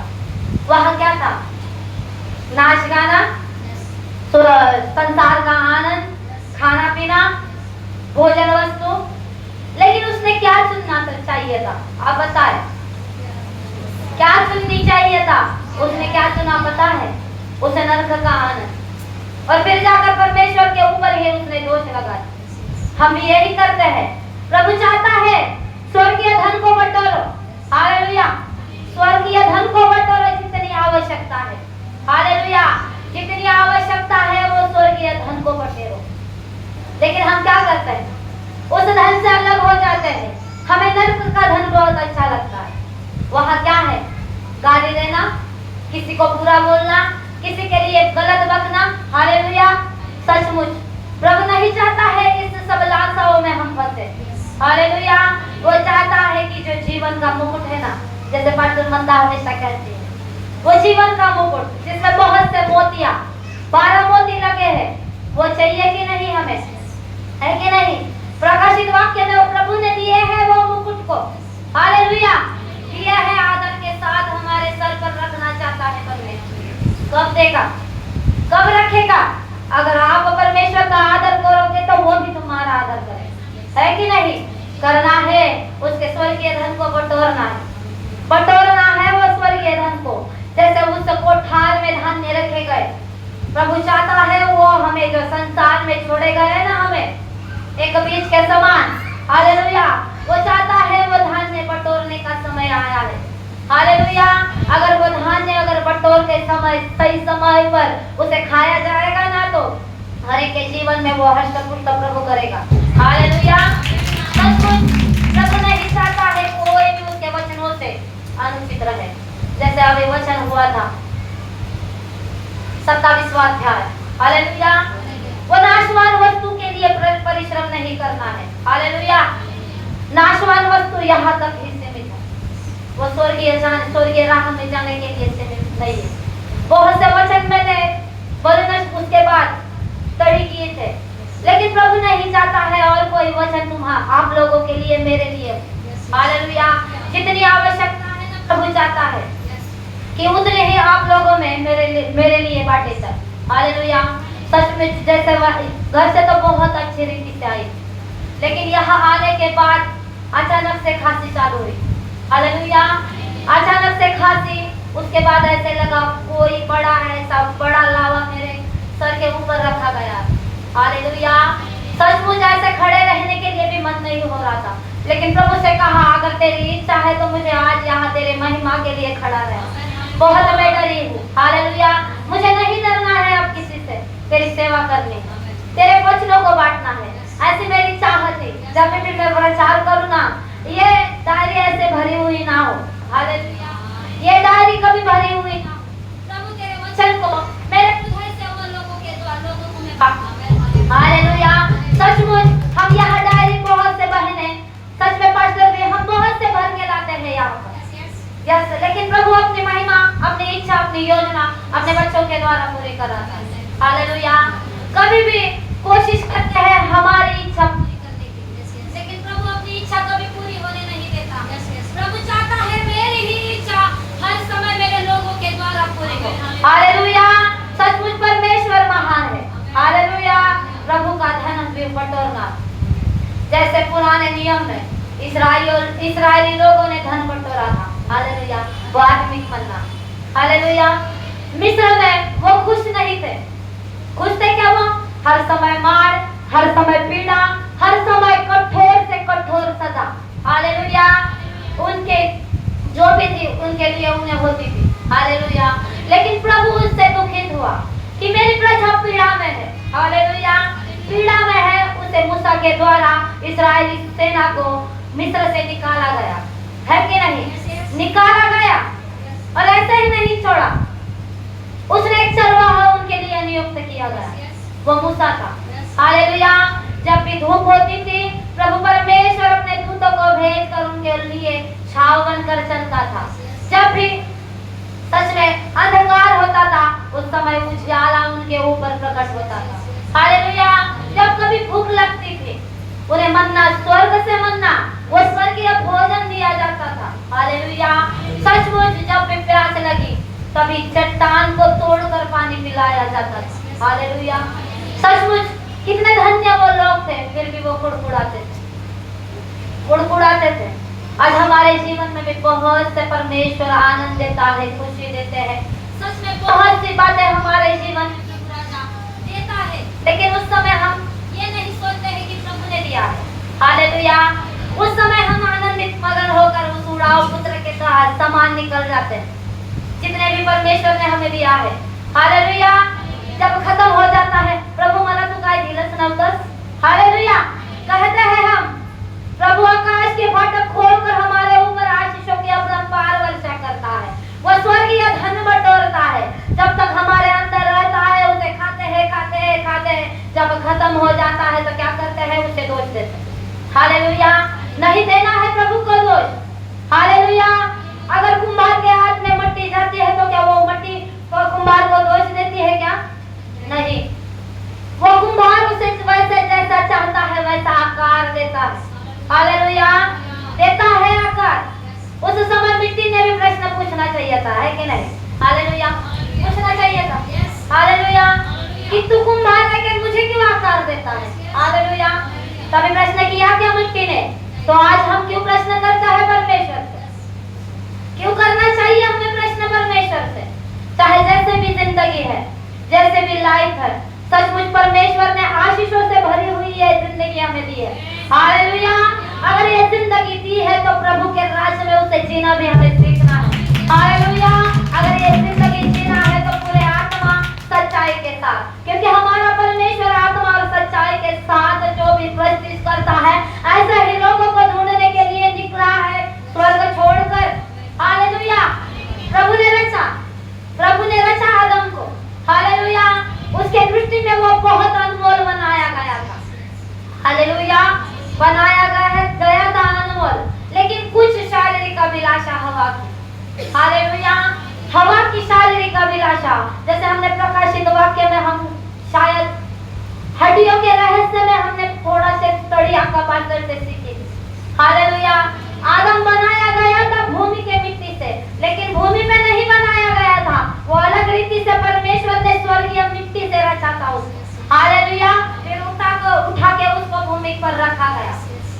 वह क्या था? नाच गाना, संसार का आनंद, खाना पीना, भोजन वस्तु। लेकिन उसने क्या चुनना चाहिए था? आप बताएं, क्या चुननी चाहिए था? उसने क्या चुना पता है? उसे नरक का आनंद, और फिर जाकर परमेश्वर के ऊपर ही उसने दोष लगाया। हम यही करते हैं। प्रभु चाहता है स्वर्गीय धन को बटोरो। हालेलुया। स्वर्गीय धन को बटोरो जितनी आवश्यकता है। हालेलुया। जितनी आवश्यकता है वो स्वर्गीय धन को बटोरो। लेकिन हम क्या करते हैं? उस धन से अलग हो जाते हैं। हमें नरक का धन बहुत अच्छा लगता है। वहाँ क्या है? गाली देना, किसी को बुरा बोलना, किसी के लिए गलत बकना। हालेलुया। सचमुच प्रभु नहीं चाहता है इस सब लालसाओं में हम फंसे। हालेलुया। वो चाहता है कि जो जीवन का मुकुट है ना, जैसे पास्टर मंदा हमेशा कहती है, वो जीवन का मुकुट जिसमें बहुत से मोतियां, 12 मोती लगे हैं, वो चाहिए कि नहीं हमें? है कि नहीं? प्रकाशित वाक्य में प्रभु ने दिए हैं वो मुकुट को। हालेलुया। दिया है, आदर के साथ हमारे सर पर रखना चाहता है परमेश्वर। कब देगा? कब रखेगा? अगर आप परमेश्वर का आदर करोगे तो वो भी तुम्हारा आदर करेगा। है कि नहीं? करना है, उसके स्वर्गीय धन को बटोरना है। बटोरना है वो स्वर्गीय धन को। जैसे उस कोठार में धान्य रखे गए, प्रभु चाहता है वो हमें जो संसार में छोड़े गए ना, हमें एक बीज के समान। हालेलुया। वो चाहता है वो धान्य बटोरने का समय आया है। हालेलुया। अगर वो धान्य अगर बटोर के समय सही समय पर उसे खाया जाएगा ना, तो हर एक के जीवन में वो हर्षपुष्ट प्रभु करेगा। हालेलुया। प्रभु नहीं चाहता है कोई भी उसके वचनों से अनुचित रहे। जैसे अभी वचन हुआ था 27वां अध्याय, हालेलुया। वो नाशवान वस्तु के लिए परिश्रम नहीं करना है। हालेलुया। नाशवान वस्तु यहाँ तक ही सीमित है, वो स्वर्गीय राह में जाने के लिए सीमित नहीं है। बहुत से वचन मैंने बोलना उसके बाद स्टडी किए थे, लेकिन प्रभु नहीं चाहता है और कोई वचन आप लोगों के लिए, मेरे लिए। हालेलुया। जितनी आवश्यकता है ना, प्रभु चाहता है कि उतने ही आप लोगों में मेरे लिए बांटे सर। हालेलुया। सच में जैसे घर से तो बहुत अच्छी रीति से आई, लेकिन यहाँ आने के बाद अचानक से खांसी चालू हुई। हालेलुया। अचानक से खांसी, उसके बाद ऐसे लगा कोई बड़ा ऐसा बड़ा लावा मेरे सर के ऊपर रखा गया। हालेलुया। सचमुच ऐसे खड़े रहने के लिए भी मन नहीं हो रहा था, लेकिन प्रभु से कहा अगर तेरी इच्छा है तो मुझे आज यहाँ तेरे महिमा के लिए खड़ा रहे। बहुत मैं डरी हूँ। हालेलुया। मुझे नहीं डरना है अब किसी से, तेरी सेवा करनी, तेरे वचनों को बांटना है, ऐसी मेरी चाहत है। जब भी मैं प्रचार करूँ ना, ये डायरी ऐसे भरी हुई ना हो। हालेलुया। ये डायरी कभी भरी हुई ना हो। प्रभु तेरे वचन को मेरे हृदय से उन लोगों को मैं बांटना। हालेलुया। सचमुच हम यहाँ डायरी बहुत से बहने, सच में पास्टर भी हम बहुत से भर के लाते हैं यहाँ पर। यस, लेकिन प्रभु अपनी महिमा, अपनी इच्छा, अपनी योजना अपने बच्चों के द्वारा पूरी कराता है। हालेलुया। कभी भी कोशिश करते हैं हमारी इच्छा पूरी करने की, लेकिन प्रभु अपनी इच्छा कभी पूरी होने नहीं देता। प्रभु चाहता है मेरी ही इच्छा हर समय मेरे लोगों के द्वारा पूरी हो। हालेलुया। सचमुच परमेश्वर महान है। हालेलुया। प्रभु का धन भी बटोरना, जैसे पुराने नियम में इस्राएली लोगों ने धन बटोरा था। हालेलुया। वो आत्मिक मन्ना। हालेलुया। मिस्र में वो खुश नहीं थे। खुश थे क्या वो? हर समय मार, हर समय पीड़ा, हर समय कठोर से कठोर सजा। हालेलुया। उनके जो भी थी उनके लिए उन्हें होती थी। हालेलुया। लेकिन प्रभु उससे दुखित हुआ कि मेरी प्रजा पीड़ा में है। हालेलुया। पीड़ा में है। उसे मूसा के द्वारा इस्राएली सेना को मिस्र से निकाला गया, है कि नहीं? निकाला गया। और ऐसे ही नहीं छोड़ा, उसने एक चरवाहा उनके लिए नियुक्त किया गया, वो मूसा था। हालेलुया। जब भी धूप होती थी, प्रभु परमेश्वर अपने दूतों को भेजकर उनके लिए छाव बनकर चलता था। जब भी सच में अंधकार होता था, उस समय उजाला उनके ऊपर प्रकट होता था। हालेलुया। जब कभी भूख लगती थी, उन्हें मन्ना, स्वर्ग से मन्ना, वो स्वर्गीय भोजन दिया जाता था। हालेलुया। सचमुच जब भी प्यास लगी, तभी चट्टान को तोड़कर पानी पिलाया जाता था। हालेलुया। सचमुच कितने धन्य वो लोग थे, फिर भी वो कुड़कुड़ाते थे। आज हमारे जीवन में भी बहुत से परमेश्वर आनंद देता है, खुशी देते हैं। सच में बहुत सी बातें हमारे जीवन में देता है, लेकिन उस समय हम ये नहीं सोचते हैं कि प्रभु ने दिया है। हालेलुया। उस समय हम आनंदित मगन होकर उस उड़ाऊ पुत्र के समान निकल जाते हैं, जितने भी परमेश्वर ने हमें दिया है। हालेलुया। जब खत्म हो जाता है, प्रभु मला तू काय दिलंस नव्हतंस। हालेलुया। कहते हैं हम, प्रभु आकाश के फाटक खोलकर हमारे ऊपर आशीषों की अपरंपार वर्षा करता है। वो स्वर्गीय धन बटोरता है। जब तक हमारे अंदर रहता है, उसे खाते हैं। जब खत्म हो जाता है तो क्या करते हैं? उसे दोष देते हैं। हालेलुया। नहीं देना है प्रभु को दोष। हालेलुया। अगर कुम्हार के हाथ में मट्टी जाती है तो क्या वो मट्टी कुम्हार को दोष देती है क्या? नहीं। वो कुम्हार उसे वैसे जैसा चाहता है वैसा आकार देता है। हालेलुया। देता है आकार। उस समय मिट्टी ने भी प्रश्न पूछना चाहिए था, है कि नहीं? हालेलुया। पूछना चाहिए था। हालेलुया। कि तू कुम्हार है कि मुझे क्यों आकार देता है? हालेलुया। तभी प्रश्न किया क्या मिट्टी ने? तो आज हम क्यों प्रश्न करता है परमेश्वर से? क्यों करना चाहिए हमें प्रश्न परमेश्वर से? चाहे जैसे भी जिंदगी है, जैसे भी लाइफ है, सचमुच परमेश्वर ने आशीषों से भरी हुई ये जिंदगी हमें दी है। हालेलुया। अगर ये जिंदगी दी है तो प्रभु के राज्य में उसे जीना भी हमें सीखना है। हालेलुया। अगर ये जिंदगी जीना है तो पूरे आत्मा सच्चाई के साथ, क्योंकि हमारा परमेश्वर आत्मा और सच्चाई के साथ जो भी प्रस्तुत करता है, ऐसे ही लोगों को ढूंढने के लिए निकला है स्वर्ग छोड़कर। हालेलुया। प्रभु ने रचा आदम को। हालेलुया। उसके दृष्टि बनाया गया था अनमोल, लेकिन कुछ शारीरिक अभिलाषा हवा की। हालेलुया। हवा की शारीरिक अभिलाषा, जैसे हमने प्रकाशित वाक्य में हम शायद हड्डियों के रहस्य में हमने थोड़ा से तड़िया का पात्र से सीखी। हालेलुया। आदम बनाया गया था भूमि के मिट्टी से, लेकिन भूमि में नहीं बनाया गया था, वो अलग रीति से परमेश्वर ने स्वर्गीय मिट्टी से रचा था उसको। हालेलुया। फिर उठा के उसको भूमि पर रखा गया,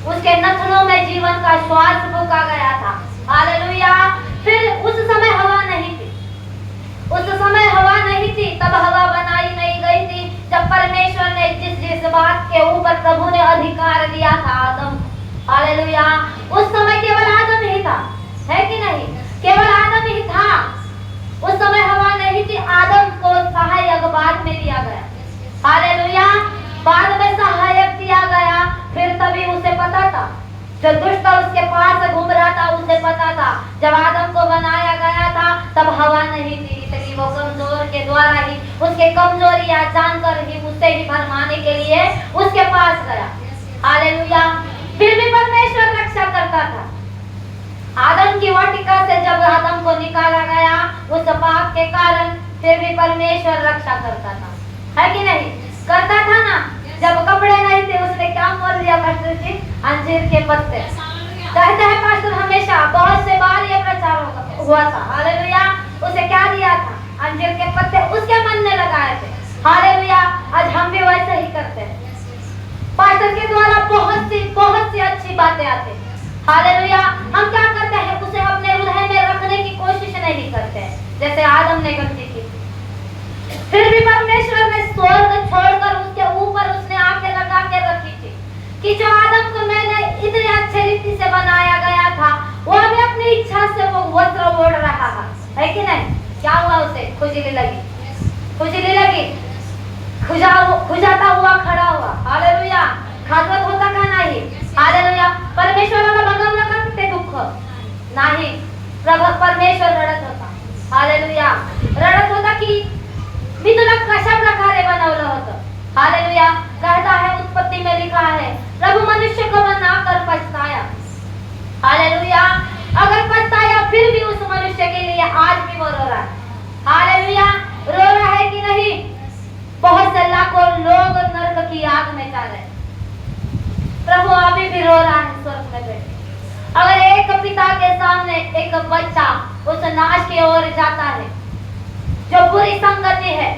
उसके नथनों में जीवन का श्वास फूंका गया था। हालेलुया। फिर उस समय हवा नहीं थी, उस समय हवा नहीं थी, तब हवा बनाई नहीं गई थी। जब परमेश्वर ने जिस बात के ऊपर प्रभु ने अधिकार दिया था आदम, हालेलुया, उस समय केवल आदम ही था, है कि नहीं? केवल आदम ही था, उस समय हवा नहीं थी। आदम को सहायक बाद में दिया गया। हालेलुया। बाद में सहायक दिया गया। फिर तभी उसे पता था, जो दुष्ट उसके पास घूम रहा था उसे पता था, जब आदम को बनाया गया था तब हवा नहीं थी, इसलिए वो कमजोर के द्वारा ही उसके कमजोरियां जानकर ही उसे ही भरमाने के लिए उसके पास गया। हालेलुया। फिर भी परमेश्वर रक्षा करता था। आदम की वाटिका से जब आदम को निकाला गया उस पाप के कारण, फिर भी परमेश्वर रक्षा करता था, है कि नहीं? करता था ना। जब कपड़े नहीं थे उसने क्या बोल दिया पास्टर जी? अंजीर के पत्ते। कहते हैं पास्टर हमेशा बहुत से बार ये प्रचार हुआ था। हालेलुया। उसे क्या दिया था? अंजीर के पत्ते उसके मन में लगाए थे। हालेलुया। आज हम भी वैसे ही करते हैं। पास्टर के द्वारा बहुत सी अच्छी बातें आती हैं। हालेलुया। हम क्या करते हैं? उसे अपने हृदय में रखने की कोशिश नहीं करते हैं, जैसे आदम ने गलती की। फिर भी परमेश्वर ने स्वर्ग छोड़कर उसके ऊपर उसने आंखें लगा के रखी थी कि जो आदम को मैंने इतने अच्छे रीति से बनाया गया था, वो अभी अपनी इच्छा से वो वस्त्र ओढ़ रहा है कि नहीं? क्या हुआ? उसे खुजली लगी, खुजली लगी, खुजाता हुआ खड़ा हुआ। हालेलुया। खादवत होता का नहीं? हालेलुया। परमेश्वर बगम न करते दुख नहीं, प्रभु परमेश्वर रडत होता। हालेलुया। रडत होता की मी तुला कशा प्रकारे बनवलं होतं। हालेलुया। कहता है उत्पत्ति में लिखा है, प्रभु मनुष्य को बनाकर पछताया। हालेलुया। अगर पछताया फिर भी उस मनुष्य के लिए आज भी वो रो रहा है। हालेलुया। रो रहा है कि नहीं? बहुत से लाखों लोग नरक की आग में जा रहे हैं, प्रभु अभी भी रो रहा है स्वर्ग में बैठे। अगर एक पिता के सामने एक बच्चा उस नाश की ओर जाता है, जो बुरी संगति है,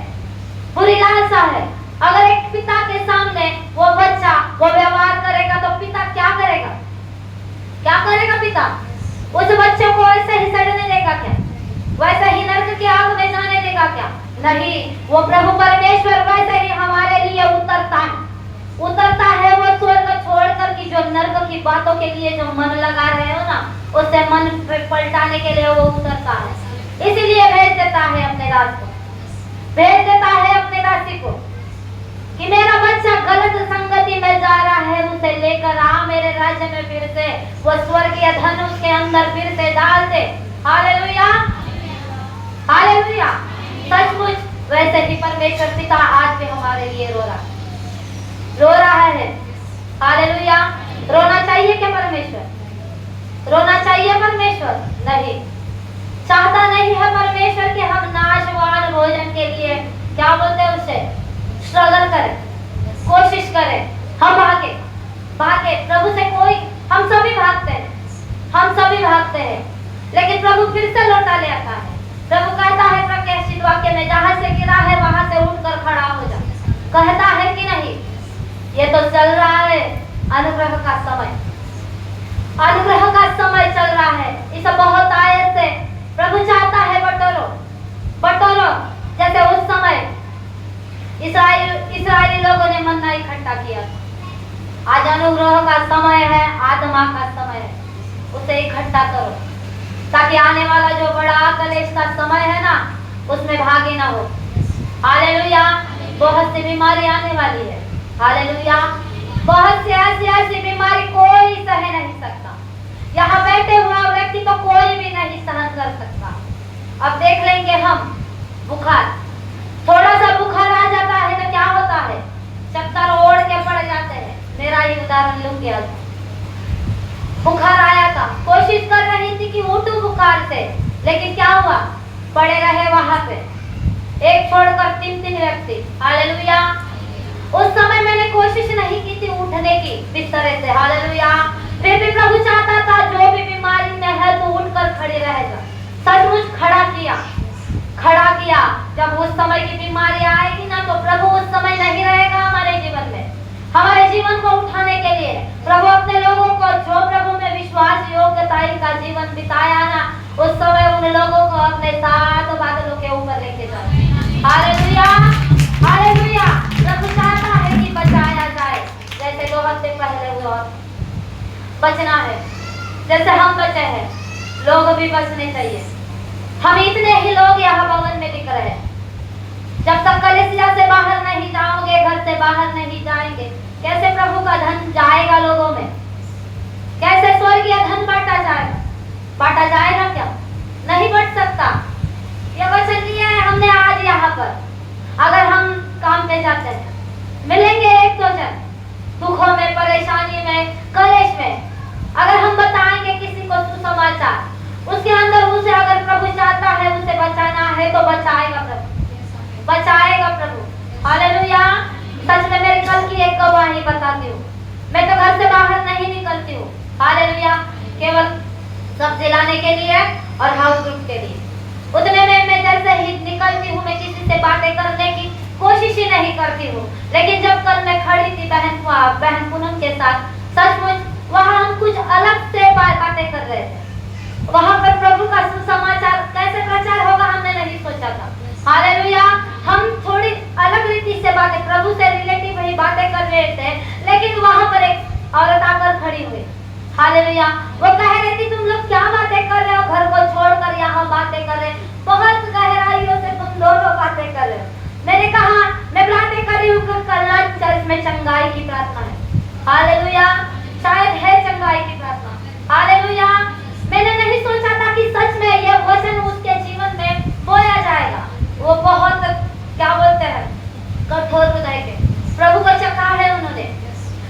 बुरी लालसा है, अगर एक पिता के सामने वो बच्चा वो व्यवहार करेगा तो पिता क्या करेगा? क्या करेगा पिता? उस बच्चे को ऐसे ही सड़ने देगा क्या? वैसे ही नरक की आग में जाने देगा क्या? नहीं। वो प्रभु परमेश्वर वैसे ही हमारे लिए उतरता है वो स्वर्ग छोड़कर की जो नरक की बातों के लिए जो मन लगा रहे हो ना, उससे मन पलटाने के लिए वो उतरता है। इसीलिए भेज देता है अपने दास को, भेज देता है अपने दासी को कि मेरा बच्चा गलत संगति में जा रहा है, उसे लेकर आ मेरे राज्य में फिर से। वो स्वर्गीय धन उसके अंदर फिर से डाल दे। हालेलुया। हालेलुया। सचमुच वैसे ही परमेश्वर पिता आज भी हमारे लिए रो रहा है। हालेलुया। रोना चाहिए क्या परमेश्वर? रोना चाहिए परमेश्वर? नहीं, चाहता नहीं है परमेश्वर कि हम नाशवान भोजन के लिए क्या बोलते हैं उसे स्ट्रगल करें, कोशिश करें। हम भागे प्रभु से। कोई हम सभी भागते हैं, लेकिन प्रभु फिर से लौटा ले आता है। प्रभु कहता है प्रकाशित वाक्य में, जहां से गिरा है वहां से उठकर खड़ा हो जा। कहता है कि नहीं? ये तो चल रहा है अनुग्रह का समय, अनुग्रह का समय चल रहा है। इस बहुत आयत से प्रभु चाहता है बटोरो, जैसे उस समय इस्राएली लोगों ने मन्ना इकट्ठा किया। आज अनुग्रह का समय है, आत्मा का समय है, उसे इकट्ठा करो ताकि आने वाला जो बड़ा कलेश का समय है ना, उसमें भागी ना हो। हालेलुया। बहुत सी बीमारी आने वाली है। हालेलुया। बहुत सी ऐसी बीमारी कोई सह नहीं सकता। यहाँ बैठे हुआ व्यक्ति तो कोई भी नहीं सहन कर सकता। अब देख लेंगे हम बुखार, थोड़ा सा बुखार आ जाता है तो क्या होता है? चक्कर ओढ़ के पड़ जाते हैं। मेरा ही उदाहरण लूंगी आज। लेकिन क्या हुआ, पड़े रहे वहां पे, एक छोड़कर 3 व्यक्ति। हालेलुया। उस समय मैंने कोशिश नहीं की थी उठने की बिस्तरे से। हालेलुया। फिर भी प्रभु चाहता था जो भी बीमारी में है तो उठकर खड़ी रहेगा। सचमुच खड़ा किया। जब उस समय की बीमारी आएगी ना तो प्रभु उस समय नहीं रहेगा हमारे जीवन में। हमारे जीवन को उठाने के लिए प्रभु अपने लोगों को, जो प्रभु में विश्वास योग्यता का जीवन बिताया ना, उस समय उन लोगों को अपने साथ बादलों के ऊपर लेके जाए। हालेलुया। हालेलुया। प्रभु चाहता है कि बचाया जाए, जैसे 2 हफ्ते पहले हुआ। बचना है जैसे हम बचे हैं, लोग भी बचने चाहिए। हम इतने ही लोग यहाँ भवन में दिख रहे हैं। जब तक कलीसिया से बाहर नहीं जाओगे, घर से बाहर नहीं जाएंगे, कैसे प्रभु का धन जाएगा लोगों में? कैसे स्वर्गीय धन बांटा जाएगा क्या? नहीं बट सकता। ये वचन लिया है हमने आज यहाँ पर। अगर हम काम पे जाते हैं, मिलेंगे 1-2 जन दुखों में, परेशानी में, कलेश में। अगर हम बताएंगे किसी को सुसमाचार, उसके अंदर उसे अगर प्रभु चाहता है उसे बचाना है तो बचाएगा प्रभु। हालेलुया। सच में मेरी कल की एक गवाही बताती हूँ। मैं तो घर से बाहर नहीं निकलती हूँ। हालेलुया। केवल सब्जी लाने के लिए और हाउस ग्रुप के लिए। उतने में मैं जैसे ही निकलती हूँ, मैं किसी से बातें करने की कोशिश ही नहीं करती हूँ। लेकिन जब कल मैं खड़ी थी बहन पूनम के साथ, सचमुच वहाँ हम कुछ अलग से बातें कर रहे थे। वहाँ पर प्रभु का सुसमाचार कैसे प्रचार होगा हमने नहीं सोचा था। हालेलुया। हम थोड़ी अलग रीति से बातें, प्रभु से रिलेटिव ही बातें कर रहे थे, लेकिन वहाँ पर एक औरत आकर खड़ी हुई। हालेलुया। वो कह रही थी, तुम लोग क्या बातें कर रहे हो, घर को छोड़कर यहाँ बातें कर रहे हैं, बहुत गहराइयों से तुम दोनों बातें कर रहे हो। मैंने कहा, मैं बातें कर रही हूँ कि कल चर्च में चंगाई की प्रार्थना है। हालेलुया। शायद है चंगाई की प्रार्थना। हालेलुया। मैंने नहीं सोचा था कि सच में यह वचन उसके जीवन में बोया जाएगा। वो बहुत क्या बोलते हैं, कठोर हृदय के, प्रभु को चखा है उन्होंने,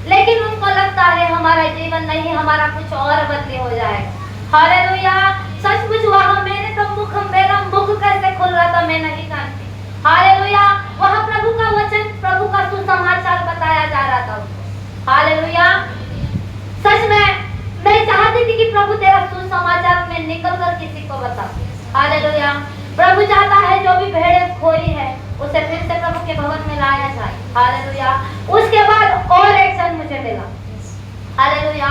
लेकिन उनको लगता है हमारा जीवन नहीं, हमारा कुछ और बदली हो जाएगा। हालेलुया। सचमुच वहाँ मेरा मुख कैसे खुल रहा था मैं नहीं जानती। हालेलुया। वहाँ प्रभु का वचन, प्रभु का सुसमाचार बताया जा रहा था उसको। हालेलुया। सच में मैं चाहती थी कि प्रभु तेरा सुसमाचार में निकल कर किसी को बता। हालेलुया। प्रभु चाहता है जो भी भेड़ खोई है उसे फिर से प्रभु के भवन में लाया जाए। हालेलुया। उसके बाद और एक जन मुझे मिला। हालेलुया।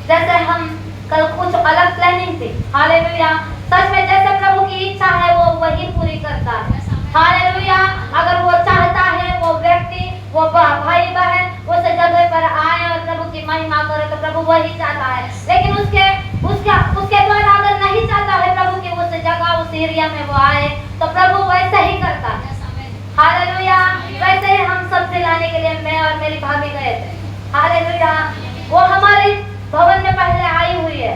जैसे हम कल कुछ अलग प्लानिंग थी। हालेलुया। सच में जैसे प्रभु की इच्छा है वो वही पूरी करता है। हालेलुया। अगर वो चाहता है वो व्यक्ति, वो भाई बहन उस जगह पर आए और प्रभु की महिमा करे तो प्रभु वही चाहता है। लेकिन उसके द्वारा अगर नहीं चाहता है प्रभु की उस जगह, उस एरिया में वो आए, तो प्रभु वैसे ही करता है। हालेलुया। वैसे ही हम सबसे लाने के लिए मैं और मेरी भाभी गए थे। हालेलुया। वो हमारे भवन में पहले आई हुई है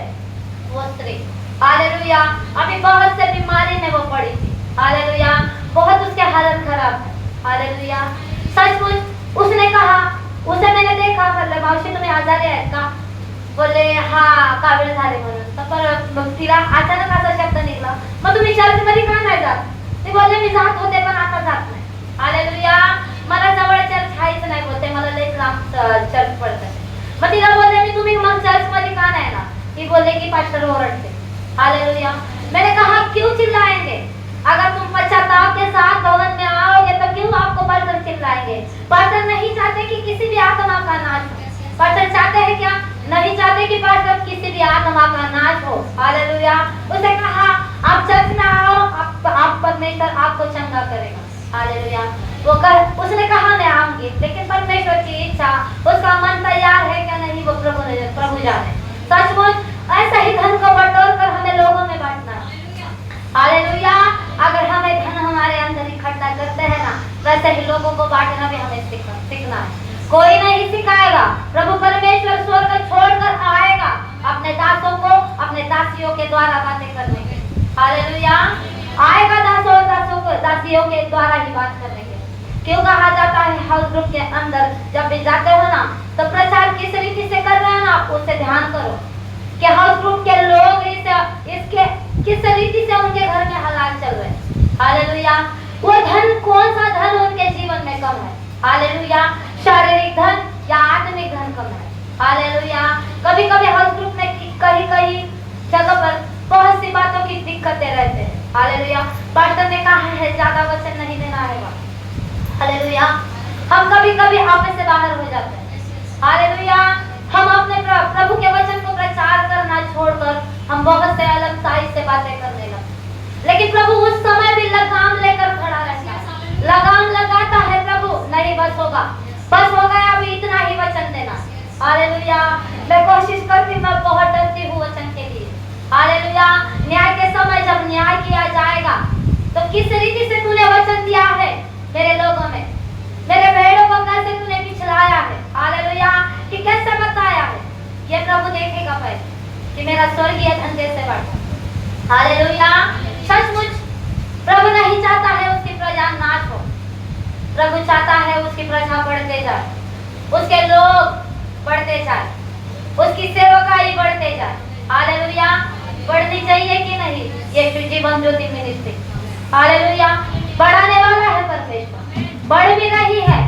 वो स्त्री। हालेलुया। अभी बहुत से बीमारी में वो पड़ी थी। हालेलुया। बहुत उसके हालत खराब है। हालेलुया। सचमुच उसने कहा, उसे मैंने देखा, मतलब मावशी तुम्हें आजारी आहेत का? बोले हाँ, कावीळ झाले म्हणून. तर तिला अचानक असा शब्द निघला, मग तुम्ही चर्च मध्ये का नाही जात? ती बोलले मी जात होते पण आता जात नाही. हालेलुया. मला जवळ चर्च आहेच नाही बोलते, मला लई लांब चर्च पडतं. मग तिला बोलले मी तुम्ही मग चर्च मध्ये का नाही ना? ती बोलले की पास्टर ओरडते. हालेलुया. मैंने कहा क्यों चिल्लाएंगे? अगर तुम पश्चाताप के साथ भवन में आओगे तो क्यों आपको पास्टर चिल्लाएंगे? पास्टर नहीं चाहते कि किसी भी आत्मा का नाश हो। पास्टर चाहते हैं क्या? नहीं चाहते कि पास्टर किसी भी आत्मा का नाश हो। हालेलुया। उसे कहा आप चर्च में आओ, आप परमेश्वर आपको चंगा करेगा। हालेलुया। उसने कहा मैं आऊंगी, लेकिन परमेश्वर की इच्छा, उसका मन तैयार है क्या नहीं वो प्रभु जाने। सचमुच ऐसा ही धन को बटोर कर हमें लोगों में बांटना है। हालेलुया। अगर हमें धन हमारे अंदर इकट्ठा करते हैं ना, वैसे ही लोगों को बांटना भी हमें सीखना है। कोई नहीं सिखाएगा, प्रभु परमेश्वर स्वर्ग छोड़कर आएगा अपने दासों को, अपने दासियों के द्वारा बातें करने के। हालेलुया। आएगा दासियों के द्वारा ही बात करने के। क्यों कहा जाता है हाउस ग्रुप के अंदर जब भी जाते हो ना, तो प्रचार किस रीति से कर रहे हैं ना, उससे ध्यान करो कि हाउस ग्रुप के लोग इसके किस रीति से उनके घर में हालात चल रहे हैं। हालेलुया। वो धन, कौन सा धन उनके जीवन में कम है। हालेलुया। शारीरिक धन या आत्मिक धन कम है। हालेलुया। कभी कभी हाउस ग्रुप में कहीं जगह पर बहुत सी बातों की दिक्कतें रहते हैं। हालेलुया। पास्टर ने कहा है ज्यादा वचन नहीं देना है। हालेलुया। हम कभी कभी आपस से बाहर हो जाते हैं। हालेलुया। हम अपने प्रभु के वचन को प्रचार करना छोड़कर हम बहुत से अलग साइज से बातें करने लगते। लेकिन प्रभु उस समय भी लगाम लेकर खड़ा रहता है। लगाम लगाता है प्रभु, नहीं बस होगा, बस हो गया, अभी इतना ही वचन देना। हालेलुया। मैं कोशिश करती, मैं बहुत डरती हूँ वचन के लिए। हालेलुया। न्याय के समय जब न्याय किया जाएगा तो किस रीति से तूने वचन दिया है मेरे लोगों में, मेरे भेड़ों को कैसे तूने पिछलाया है। हालेलुया। कि कैसे बताया है, ये प्रभु देखेगा पहले कि मेरा स्वर्गीय धन कैसे बढ़ता। हालेलुया। सचमुच प्रभु नहीं चाहता है उसकी प्रजा नाश हो। प्रभु चाहता है उसकी प्रजा बढ़ते जाए, उसके लोग बढ़ते जाए, उसकी सेवकाई बढ़ते जाए। हालेलुया। बढ़नी चाहिए कि नहीं ये जीवन ज्योति मिनिस्ट्री। हालेलुया। बढ़ाने वाला है परमेश्वर, बढ़ भी रही है,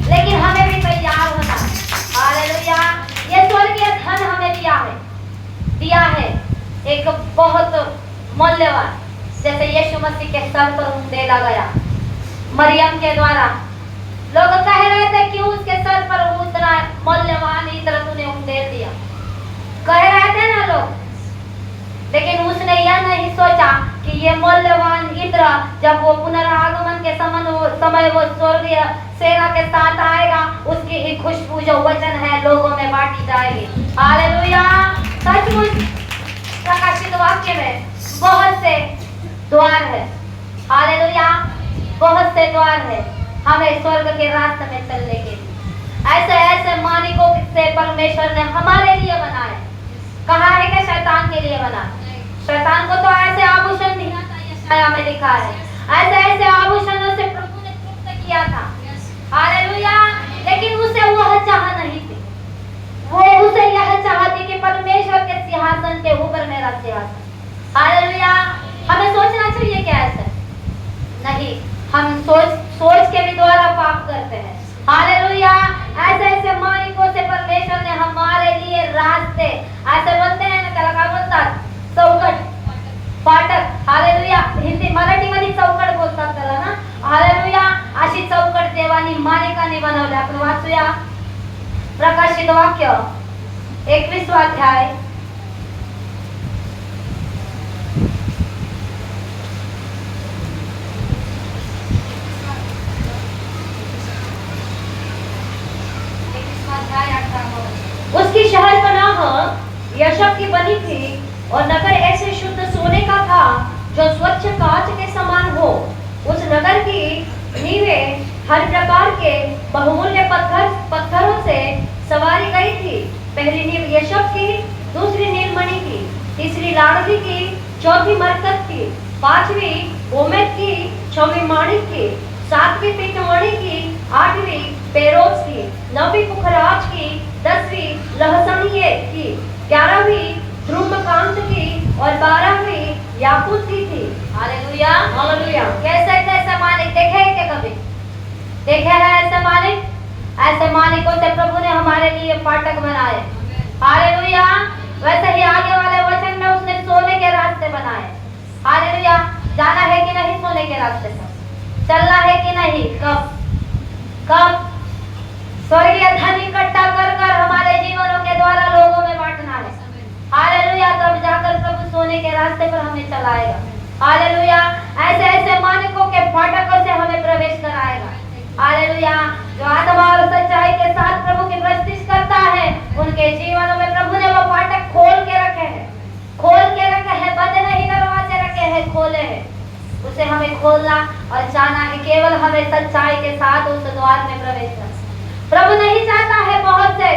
लेकिन हमें भी तैयार होना है। हालेलुया। ये स्वर्गीय धन हमें दिया है एक बहुत मूल्यवान, जैसे यीशु मसीह के सर पर उंडेला गया मरियम के द्वारा। लोग कह रहे थे क्यों उसके सर पर उतना मूल्यवान इत्र तूने उंडेल दिया, कह रहे थे ना लोग। लेकिन उसने यह नहीं सोचा कि ये मूल्यवान इत्र जब वो पुनरागमन के समय वो स्वर्गीय सेना के साथ आएगा, उसकी ही खुशबू जो वचन है लोगों में बांटी जाएगी। हालेलुया। सचमुच प्रकाशित वाक्य में बहुत से द्वार है। हालेलुया। बहुत से द्वार है हमें स्वर्ग के रास्ते में चलने के लिए। ऐसे ऐसे मालिकों से परमेश्वर ने हमारे लिए बनाए। कहा है कि शैतान के लिए बना। शैतान को तो ऐसे आभूषण दिया था, यशाया में लिखा है, ऐसे ऐसे आभूषणों से प्रभु ने तृप्त किया था। हालेलुया। लेकिन उसे वह चाह नहीं थी, वो उसे यह चाहती कि परमेश्वर के सिंहासन के ऊपर मेरा सिंहासन। हालेलुया। हमें सोचना चाहिए क्या ऐसे नहीं, हम सोच के भी द्वारा पाप करते हैं। हालेलुया। ऐसे ऐसे मालिकों से परमेश्वर ने हमारे लिए रास्ते, ऐसे बोलते हैं ना, कलाकार बोलता चौकट फाटक। हालेलुया। हिंदी मराठीमध्ये चौकट बोलतात त्याला ना। हालेलुया। अशी चौकट देवानी मालिकाने बनवली। आपण वाचूया प्रकाशित वाक्य 21 अध्याय 18। उसकी शहरपनाह यशब की बनी थी और नगर ऐसे शुद्ध सोने का था जो स्वच्छ कांच के समान हो। उस नगर की नींवें हर प्रकार के बहुमूल्य पत्थरों से सवारी गई थी। पहली नींव यशब की, दूसरी नीलमणि की, तीसरी लाड़ली की, चौथी मरकत की, पांचवी गोमेद की, छठवीं माणिक की, सातवीं पीतमणि की, आठवीं पेरोज की, नौवीं पुखराज की, 10वीं लहसनिये की, 11वीं धूम्रकांत की और 12वीं याकूत की थी। हालेलुया। हालेलुया। कैसे कैसे मालिक देखे क्या कभी देखे हैं ऐसे मालिक? ऐसे मालिकों से प्रभु ने हमारे लिए फाटक बनाए। हालेलुया। वैसे ही आगे वाले वचन में उसने सोने के रास्ते बनाए। हालेलुया। जाना है कि नहीं सोने के रास्ते पर? चलना है कि नहीं? कब स्वर्गीय धन इकट्ठा कर कर हमारे जीवनों के द्वारा लोगों में बांटना है। हालेलुया। तब जाकर प्रभु सोने के रास्ते पर हमें चलाएगा। हालेलुया। ऐसे ऐसे मालिकों के फाटकों से हमें प्रवेश कराएगा। हालेलुया। जो आत्मा और सच्चाई के साथ प्रभु की प्रस्तुति करता है, उनके जीवनों में प्रभु ने वो फाटक खोल के रखे हैं, बंद नहीं दरवाजे रखे हैं, खोले हैं। उसे हमें खोलना और जाना है, केवल हमें सच्चाई के साथ उस द्वार में प्रवेश करना। प्रभु नहीं चाहता है बहुत से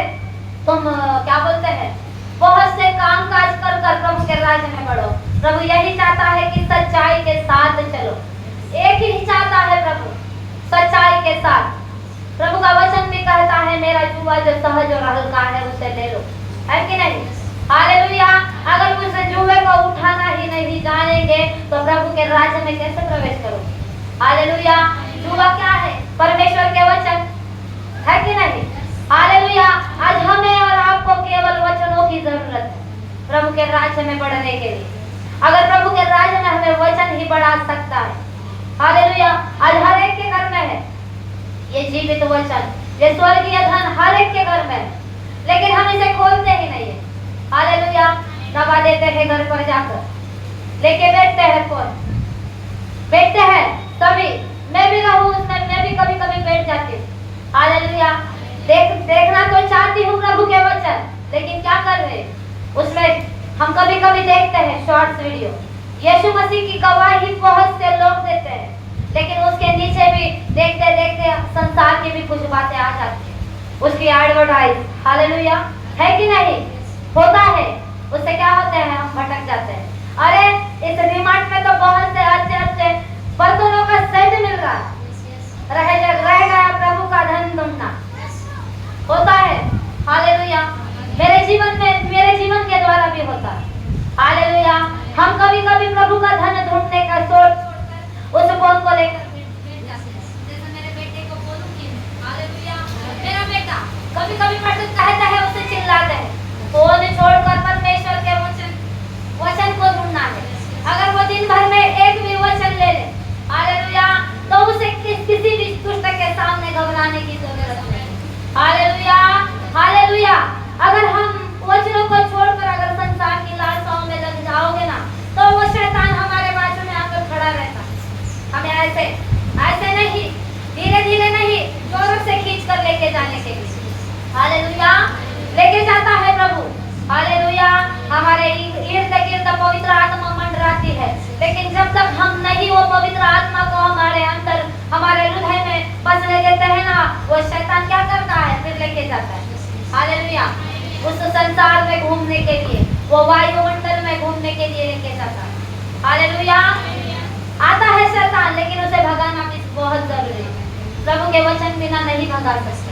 तुम क्या बोलते हैं, बहुत से काम काज कर कर प्रभु के राज्य में बढ़ो। प्रभु यही चाहता है कि सच्चाई के साथ चलो। एक ही चाहता है प्रभु, सच्चाई के साथ। प्रभु का वचन भी कहता है, मेरा जुआ जो सहज और हल्का है उसे ले लो, है कि नहीं? हालेलुया। अगर उस जुए को उठाना ही नहीं, जाने राज्य में कैसे प्रवेश करोगे? हालेलुया। युवा क्या है? परमेश्वर के वचन है कि नहीं? हालेलुया। आज हमें और आपको केवल वचनों की जरूरत है प्रभु के राज्य में बढ़ने के लिए। अगर प्रभु के राज्य में हमें वचन ही बढ़ा सकता है। हालेलुया। आज हर एक के घर में है ये जीवित वचन, ये स्वर्गीय धन हर एक के घर में है, लेकिन हम इसे खोलते ही नहीं है। हालेलुया। दबा देते हैं घर पर जाकर, लेके बैठते हैं कौन? बैठते हैं सभी। मैं भी रहूं उसमें, मैं भी कभी कभी बैठ जाती हूँ। हालेलुया। देखना तो चाहती हूँ प्रभु के वचन, लेकिन क्या कर रहे उसमें हम कभी कभी देखते हैं शॉर्ट्स वीडियो। यीशु मसीह की गवाही बहुत से लोग देते हैं, लेकिन उसके नीचे भी देखते देखते संसार की भी कुछ बातें आ जाती है, उसकी एडवर्टाइज। हालेलुया। है कि नहीं? होता है। उससे क्या होते हैं? हम भटक जाते हैं। अरे इस डिमांड में तो बहुत से अच्छे अच्छे बर्तनों का सेट मिल रहा है, रह गया प्रभु का धन ढूंढना। होता है। हालेलुया। मेरे जीवन के द्वारा भी होता है। हालेलुया। हम कभी कभी प्रभु का धन ढूंढने का सोच उस फोन को लेकर जैसे मेरे बेटे को बोलूंगी। हालेलुया। मेरा बेटा कभी कभी कहता है, उसे चिल्लाते हैं, फोन छोड़कर परमेश्वर के वचन को ढूंढना है। अगर वो दिन भर में एक भी वचन ले ले, हालेलुया, तो उसे किसी भी दुष्ट के सामने घबराने की जरूरत नहीं। हालेलुया। हालेलुया। अगर हम वचनों को छोड़कर अगर संसार की लालसाओं में लग जाओगे ना, तो वो शैतान हमारे बाजू में आकर खड़ा रहता। हमें ऐसे नहीं, धीरे धीरे नहीं, जोर से खींच कर लेके जाने के लिए। हालेलुया। लेके जाता है प्रभु। हालेलुया। हमारे इर्द गिर्द पवित्र आत्मा मंडराती है, लेकिन जब तक हम नहीं वो पवित्र आत्मा को हमारे अंदर, हमारे हृदय में बसने देते हैं ना, वो शैतान क्या करता है? फिर लेके जाता है। हालेलुया। उस संसार में घूमने के लिए, वो वायुमंडल में घूमने के लिए लेके जाता है। हालेलुया। आता है शैतान, लेकिन उसे भगाना भी बहुत जरूरी है। प्रभु के वचन बिना नहीं भगा सकते।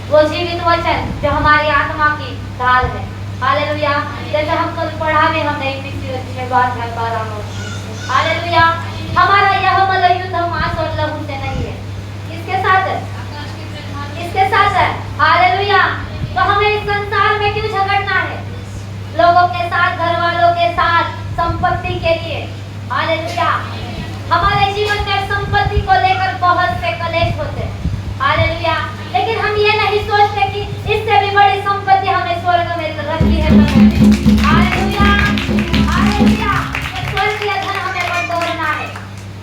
वो जीवित वचन जो हमारी आत्मा की ढाल है। हालेलुया। जैसे हम कल पढ़ा में हमने पिछले बात है 12 में। हालेलुया। हमारा यह मल युद्ध मांस और लहू से नहीं है। किसके साथ है? किसके साथ है? हालेलुया। तो हमें इस संसार में क्यों झगड़ना है? लोगों के साथ, घर वालों के साथ, संपत्ति के लिए। हालेलुया। हमारे जीवन में संपत्ति को लेकर बहुत से कलेश होते हैं। हालेलुया। लेकिन हम ये नहीं सोचते कि इससे भी बड़ी संपत्ति हमें स्वर्ग में रखी है। हालेलुया। हालेलुया। स्वर्गीय धन हमें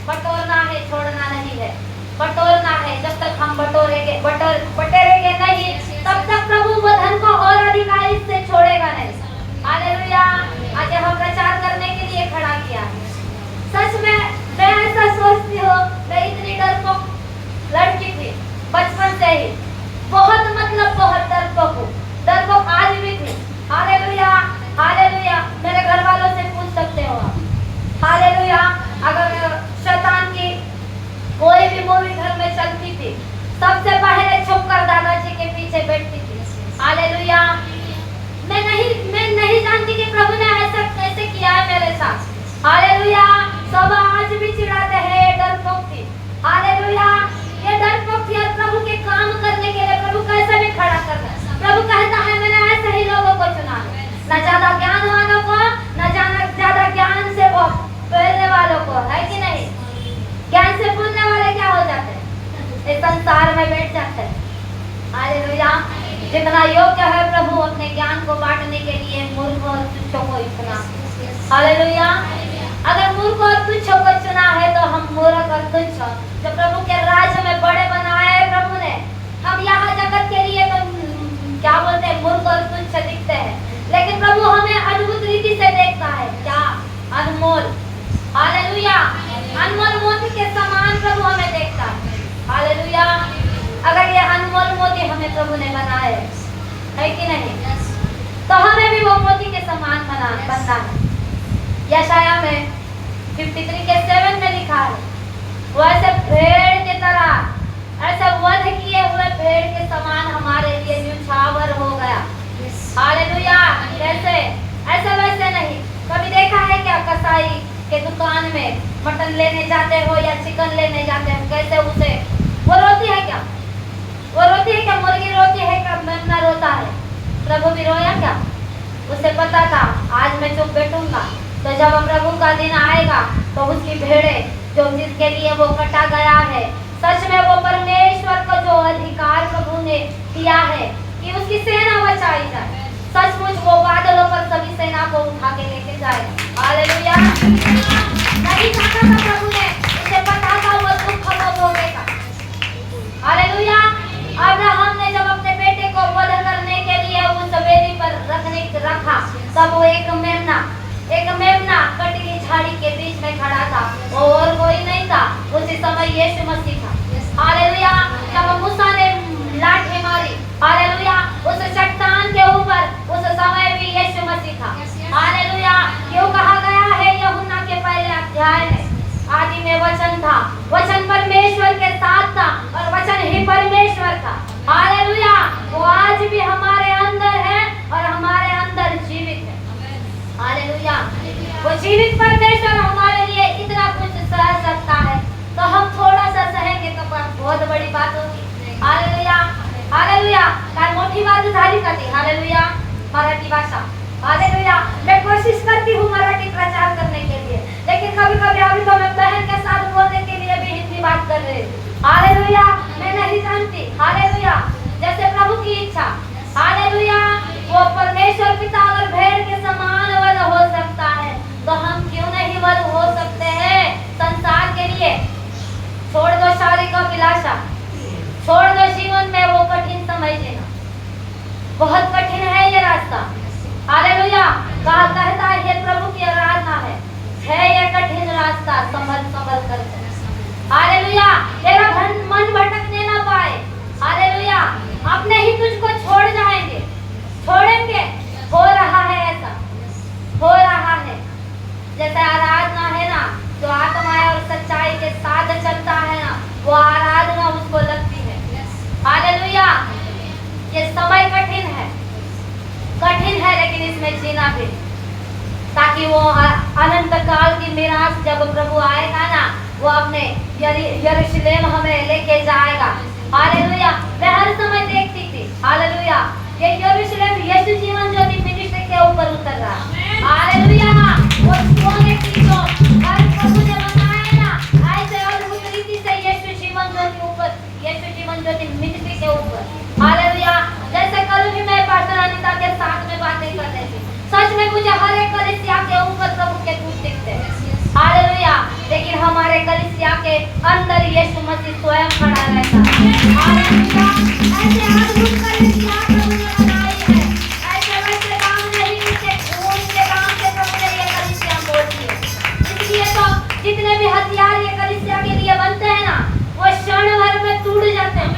बटोरना है, छोड़ना नहीं है। बटोरना है। जब तक हम बटोरेंगे नहीं, तब तक प्रभु वो धन को और अधिकारी से छोड़ेगा नहीं। हालेलुया। आज हम प्रचार करने के लिए खड़ा किया है। सच में मैं ऐसा सोचती हूँ, मैं इतनी डरपोक लड़की थी बचपन से ही, बहुत डरपोक आज भी थी। हालेलुया। हालेलुया। मेरे घर वालों से पूछ सकते हो आप। हालेलुया। अगर शैतान की कोई भी मूवी घर में चलती थी, सबसे पहले छुपकर दादाजी के पीछे बैठती थी। हालेलुया। मैं नहीं जानती कि प्रभु ने ऐसा कैसे किया है मेरे साथ। हालेलुया। सब आज भी चिढ़ाते हैं, डरपोक थी। हालेलुया। ये डरपोक थी और प्रभु के काम करने के लिए प्रभु कैसे भी खड़ा करता है। प्रभु कहता है मैंने ऐसे ही लोगों को चुना है, न ज्यादा ज्ञान वालों को, न ज्यादा ज्ञान से बोलने वालों को। है कि नहीं? ज्ञान से बोलने वाले क्या हो जाते हैं? इस संसार में बैठ जाते हैं। हालेलुया। जितना योग्य है प्रभु अपने ज्ञान को बांटने के लिए मूर्ख और तुच्छों को चुना। हालेलुया। अगर मूर्ख और तुच्छों को चुना है तो हम मूर्ख और तुच्छ जो प्रभु के राज्य में बड़े बनाए हैं प्रभु ने, हम यहाँ जगत के लिए तो क्या बोलते हैं, मूर्ख और तुच्छ दिखते हैं, लेकिन प्रभु हमें अद्भुत रीति से देखता है। क्या? अनमोल। हालेलुया। अनमोल मोती के समान प्रभु हमें देखता है। हालेलुया। अगर ये अनमोल मोती हमें प्रभु ने बनाए है कि नहीं, तो हमें भी वो मोती के समान बनना है। यशाया में 53 के 7 में लिखा है, वैसे भेड़ की तरह, ऐसे वध किए हुए भेड़ के समान हमारे लिए न्यौछावर हो गया। हालेलुया। कैसे? ऐसे वैसे नहीं। कभी देखा है क्या कसाई के दुकान में मटन लेने जाते हो या चिकन लेने जाते हो, कैसे उसे वो रोती है क्या? वो रोती है क्या? मुर्गी रोती है क्या? मेमना रोता है? प्रभु भी रोया क्या? उसे पता था आज मैं चुप बैठूंगा तो जब प्रभु का दिन आएगा तो उसकी भेड़े जो जिसके लिए वो कटा गया है, सच में वो परमेश्वर को जो अधिकार प्रभु ने दिया है कि उसकी सेना बचाई जाए, सचमुच वो बादलों पर सभी सेना को उठा के लेके जाए। हालेलुया। नहीं चाहता था प्रभु ने, उसे पता था वो दुख वो भोगेगा। हालेलुया। अब्राहम ने जब अपने बेटे को वध करने के लिए उस वेदी पर रखा तब वो एक मेमना कटी झाड़ी के बीच में खड़ा था और कोई नहीं था। उसी समय यीशु मसीह था। हालेलुया। जब मूसा ने लाठी मारी, हालेलुया, उस चट्टान के ऊपर उस समय भी यीशु मसीह था। हालेलुया। क्यों कहा गया है यूहन्ना के पहले अध्याय में, आदि में वचन था, वचन परमेश्वर के साथ था और वचन ही परमेश्वर था। हालेलुया। वो आज भी हमारे अंदर है और हमारे अंदर जीवित है। हालेलुया। वो जीवित परमेश्वर हमारे लिए इतना कुछ सह सकता है तो हम थोड़ा सा सहेंगे तो बहुत बड़ी बात होगी। हालेलुया। हालेलुया। काय मोठी बात झाली का ती? हालेलुया। मराठी भाषा। हालेलुया। मैं कोशिश करती हूँ मराठी प्रचार करने के लिए, लेकिन कभी-कभी अभी तो मैं बहन के साथ बोलने के लिए भी हिंदी बात कर रही हूँ। हालेलुया। मैं नहीं जानती। हालेलुया। जैसे प्रभु की इच्छा। हालेलुया। वो परमेश्वर पिता अगर भेड़ के समान वध हो सकता है तो हम क्यों नहीं वध हो सकते हैं संसार के लिए? छोड़ दो शारीरिक अभिलाषा, छोड़ दो जीवन में वो कठिन समय जीना। बहुत कठिन है ये रास्ता। हालेलुया। कहा कहता है ये प्रभु की आराधना है ये कठिन रास्ता, संभल कर। हालेलुया। तेरा मन भटकने ना पाए। हालेलुया। अपने ही तुझको छोड़ जाएंगे, छोड़ेंगे। हो रहा है ऐसा, हो रहा है। जैसे आराधना है ना, जो आत्मा और सच्चाई के साथ चलता है ना, वो आराधना उसको लगती है। हालेलुया। ये समय कठिन है लेकिन इसमें जीना भी, ताकि वो अनंत काल की मीरास जब प्रभु आएगा ना, वो अपने यरूशलेम हमें लेके जाएगा। हालेलुया। मैं हर समय देखती थी, हालेलुया, ये यरूशलेम यीशु जीवन ज्योति मिनिस्ट्री के ऊपर उतर रहा है। हालेलुया। वो सोने की जो घर प्रभु ने बनाया ना, ऐसे अद्भुत रीति से यीशु जीवन ज्योति मिनिस्ट्री के ऊपर। हालेलुया। जैसे कल भी मैं पास्टर अनीता के साथ में बातें कर रही थी, सच में मुझे हर एक कलीसिया के ऊपर प्रभु के दूत दिखते हैं। हालेलुया। लेकिन हमारे कलीसिया के अंदर यीशु मसीह स्वयं खड़ा रहता है। हालेलुया। ऐसे अद्भुत कलीसिया प्रभु ने बनाई है, ऐसे वैसे काम नहीं, इसके खून के काम से प्रभु ने ये कलीसिया बोली है। इसलिए तो जितने भी हथियार ये कलीसिया के लिए बनते हैं ना, वो क्षण भर में टूट जाते हैं।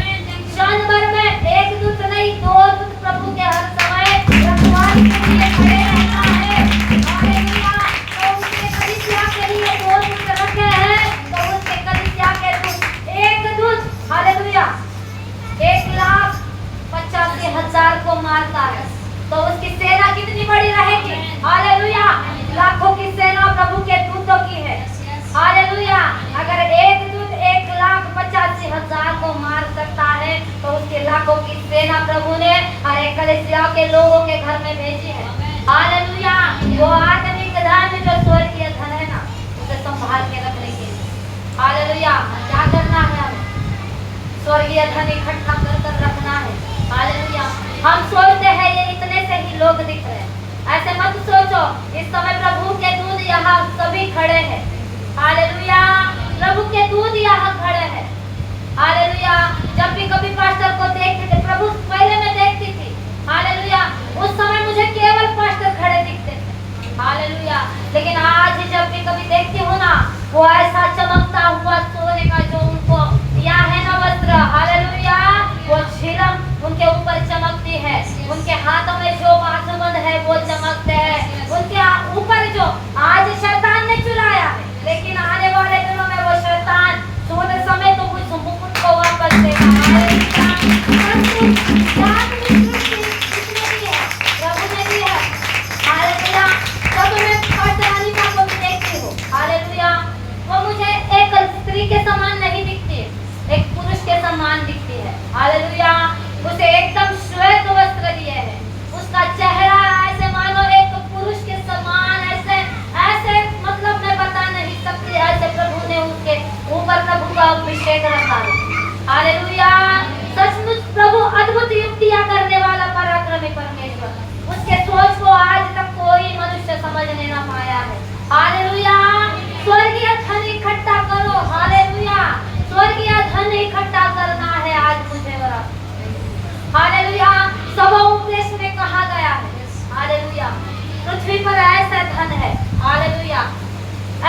क्षण भर में एक दूत नहीं, दो दूत प्रभु के हर समय रखवाली के लिए खड़े रहना है। हालेलुया। तो उसके कलीसिया के लिए दो दूत रखे हैं, तो उसके कलीसिया के दूत एक दूत, हालेलुया, 1,85,000 को मारता है तो उसकी सेना कितनी बड़ी रहेगी? हालेलुया। लाखों की सेना प्रभु के दूतों की है। हालेलुया। अगर एक दूत 1,85,000 को मार सकता है तो उसके लाखों की सेना प्रभु ने हर एक कलीसिया के लोगों के घर में भेजी है। हालेलुया। वो आत्मिक धन जो स्वर्गीय धन है ना, उसे संभाल के रखने के लिए। हालेलुया। क्या करना है हमें? स्वर्गीय धन इकट्ठा कर रखना है। हालेलुया। हम सोचते हैं ये इतने से ही लोग दिख रहे हैं, ऐसे मत सोचो। इस समय प्रभु के दूत यहाँ सभी खड़े हैं। हालेलुया। प्रभु के दूत यहाँ खड़े हैं। हालेलुया। जब भी कभी पास्टर को देखते थे, प्रभु पहले मैं देखती थी, हालेलुया, उस समय मुझे केवल पास्टर खड़े दिखते थे। हालेलुया। लेकिन आज जब भी कभी देखती हूँ ना, वो ऐसा चमकता हुआ सोने का जो उनको दिया है ना वस्त्र, हालेलुया, वो झिलम उनके ऊपर चमकती है। उनके हाथों में जो बाजूबंद है वो चमकते हैं। उनके ऊपर जो आज शैतान ने चुराया है, लेकिन आने वाले दिनों में वो शैतान सोने समय तो कुछ मुकुट को वापस देगा। हालेलुया। उसे एकदम श्वेत वस्त्र दिए हैं। उसका चेहरा ऐसे मानो एक पुरुष के समान, ऐसे ऐसे मतलब मैं बता नहीं सकती, ऐसे प्रभु ने उसके ऊपर प्रभु का अभिषेक रखा है। हालेलुया। सचमुच प्रभु अद्भुत युक्तियां करने वाला पराक्रमी परमेश्वर, उसके सोच को आज तक कोई मनुष्य समझने ना पाया है। हालेलुया। स्वर्गीय धन इकट्ठा करो। हालेलुया। स्वर्गीय धन इकट्ठा करना है आज मुझे और आपको। हालेलुया। सब उपदेश में कहा गया है। हालेलुया। पृथ्वी पर ऐसा धन है। हालेलुया।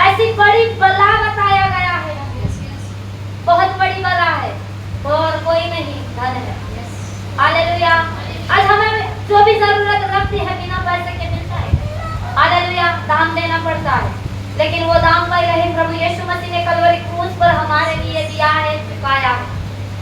ऐसी बड़ी बला बताया गया है, बहुत बड़ी बला है और कोई नहीं धन है। हालेलुया। आज हमें जो भी जरूरत लगती है बिना पैसे के मिलता है। हालेलुया। दाम देना पड़ता है, लेकिन वो दाम का यही प्रभु यीशु मसीह ने कलवरी क्रूस पर हमारे लिए दिया है, चुकाया है।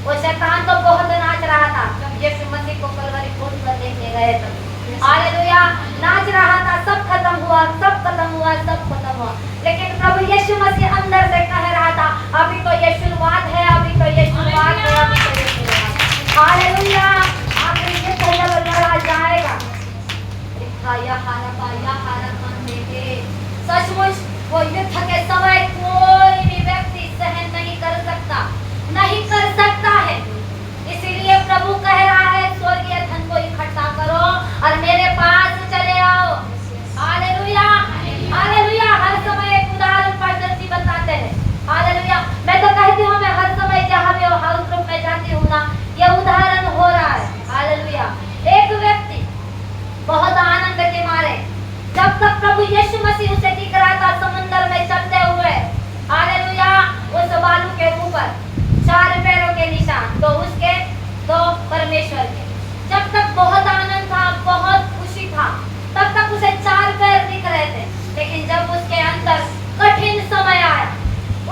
वो शैतान तो बहुत नाच रहा था जब यीशु मसीह को कलवरी क्रूस पर देखने गए थे। हालेलुया। नाच रहा था, सब खत्म हुआ, सब खत्म हुआ, सब खत्म हुआ, लेकिन प्रभु यीशु मसीह अंदर से कह रहा था अभी तो ये शुरुआत है, अभी तो ये शुरुआत है, अभी तो ये शुरुआत है। हालेलुया। आखिर ये तो लड़ा जाएगा। सचमुच वो युद्ध के समय कोई भी व्यक्ति सहन नहीं कर सकता, नहीं कर सकता है। इसीलिए प्रभु कह रहा है स्वर्गीय धन को इकट्ठा करो और मेरे पास चले आओ। हालेलुया। हालेलुया। हर समय एक उदाहरण पास्टर जी बताते हैं। हालेलुया। मैं तो कहती हूँ, मैं हर समय जहाँ भी हाउस ग्रुप में जाती हूँ ना, ये उदाहरण हो रहा है। हालेलुया। एक व्यक्ति बहुत आनंद के मारे, जब तक प्रभु यीशु मसीह उसे दिख रहा था समुद्र में चलते हुए, हालेलुया, उस बालू के ऊपर 4 पैरों के निशान, तो उसके तो परमेश्वर के, जब तक बहुत आनंद था, बहुत खुशी था, तब तक उसे 4 पैर दिख रहे थे। लेकिन जब उसके अंदर कठिन समय आया,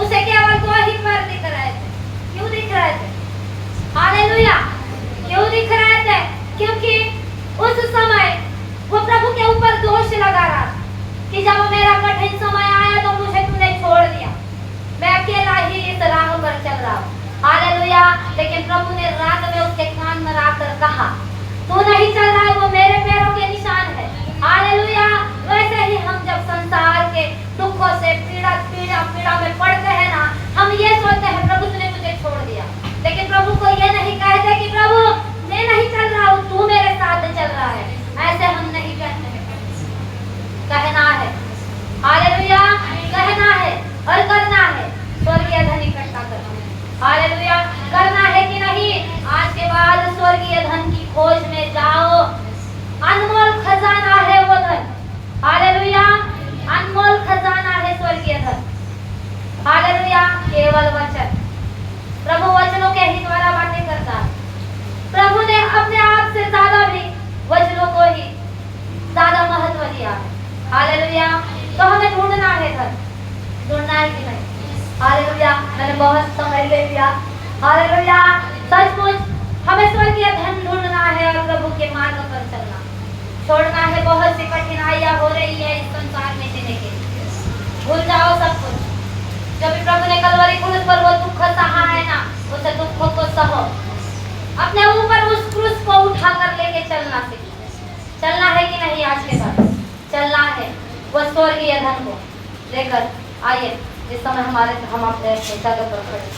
उसे केवल 2 ही पैर दिख रहे थे। क्यों दिख रहे थे? हालेलुया। क्यों दिख रहे थे? क्योंकि उस समय वो प्रभु के ऊपर दोष लगा रहा कि जब मेरा कठिन समय आया तो मुझे तूने छोड़ दिया, मैं अकेला ही इस राह पर चल रहा हूँ। हालेलुया। लेकिन प्रभु ने रात में उसके कान में आकर कहा, तू नहीं चल रहा है, वो मेरे पैरों के निशान है। हालेलुया। वैसे ही हम जब संसार के दुखों से पीड़ा में पड़ते हैं ना, हम ये सोचते हैं प्रभु तूने मुझे छोड़ दिया, लेकिन प्रभु को ये नहीं कहते कि प्रभु मैं नहीं चल रहा हूँ, तू मेरे साथ चल रहा है। ऐसे हम नहीं कहते हैं, कहना है। हालेलुया। कहना है और करना है। स्वर्गीय धन इकट्ठा करना है। हालेलुया। करना है कि नहीं? आज के बाद स्वर्गीय धन की खोज में जाओ। अनमोल खजाना है वो धन। हालेलुया। अनमोल खजाना है स्वर्गीय धन। हालेलुया। केवल वचन, प्रभु वचनों के ही द्वारा बातें करता है। प्रभु ने अपने आप से ज्यादा भी वचनों को ही ज्यादा महत्व दिया है। हालेलुया। तो हमें ढूंढना है धन, ढूंढना है कि नहीं? हालेलुया। मैंने बहुत समय ले लिया। हालेलुया। सचमुच हमें स्वर्गीय धन ढूंढना है और प्रभु के मार्ग पर चलना, छोड़ना है। बहुत सी कठिनाइयां हो रही है इस संसार में जीने के लिए, भूल जाओ सब कुछ। जब भी प्रभु ने कलवरी क्रूस पर वो दुख सहा है ना, उस दुखों को सहो, अपने ऊपर उस क्रूस को उठाकर लेके चलना सीखो। चलना है कि नहीं? आज के बाद चलना है वो स्वर्गीय धन को लेकर। आइए इस समय हम अपने जगह पर खड़े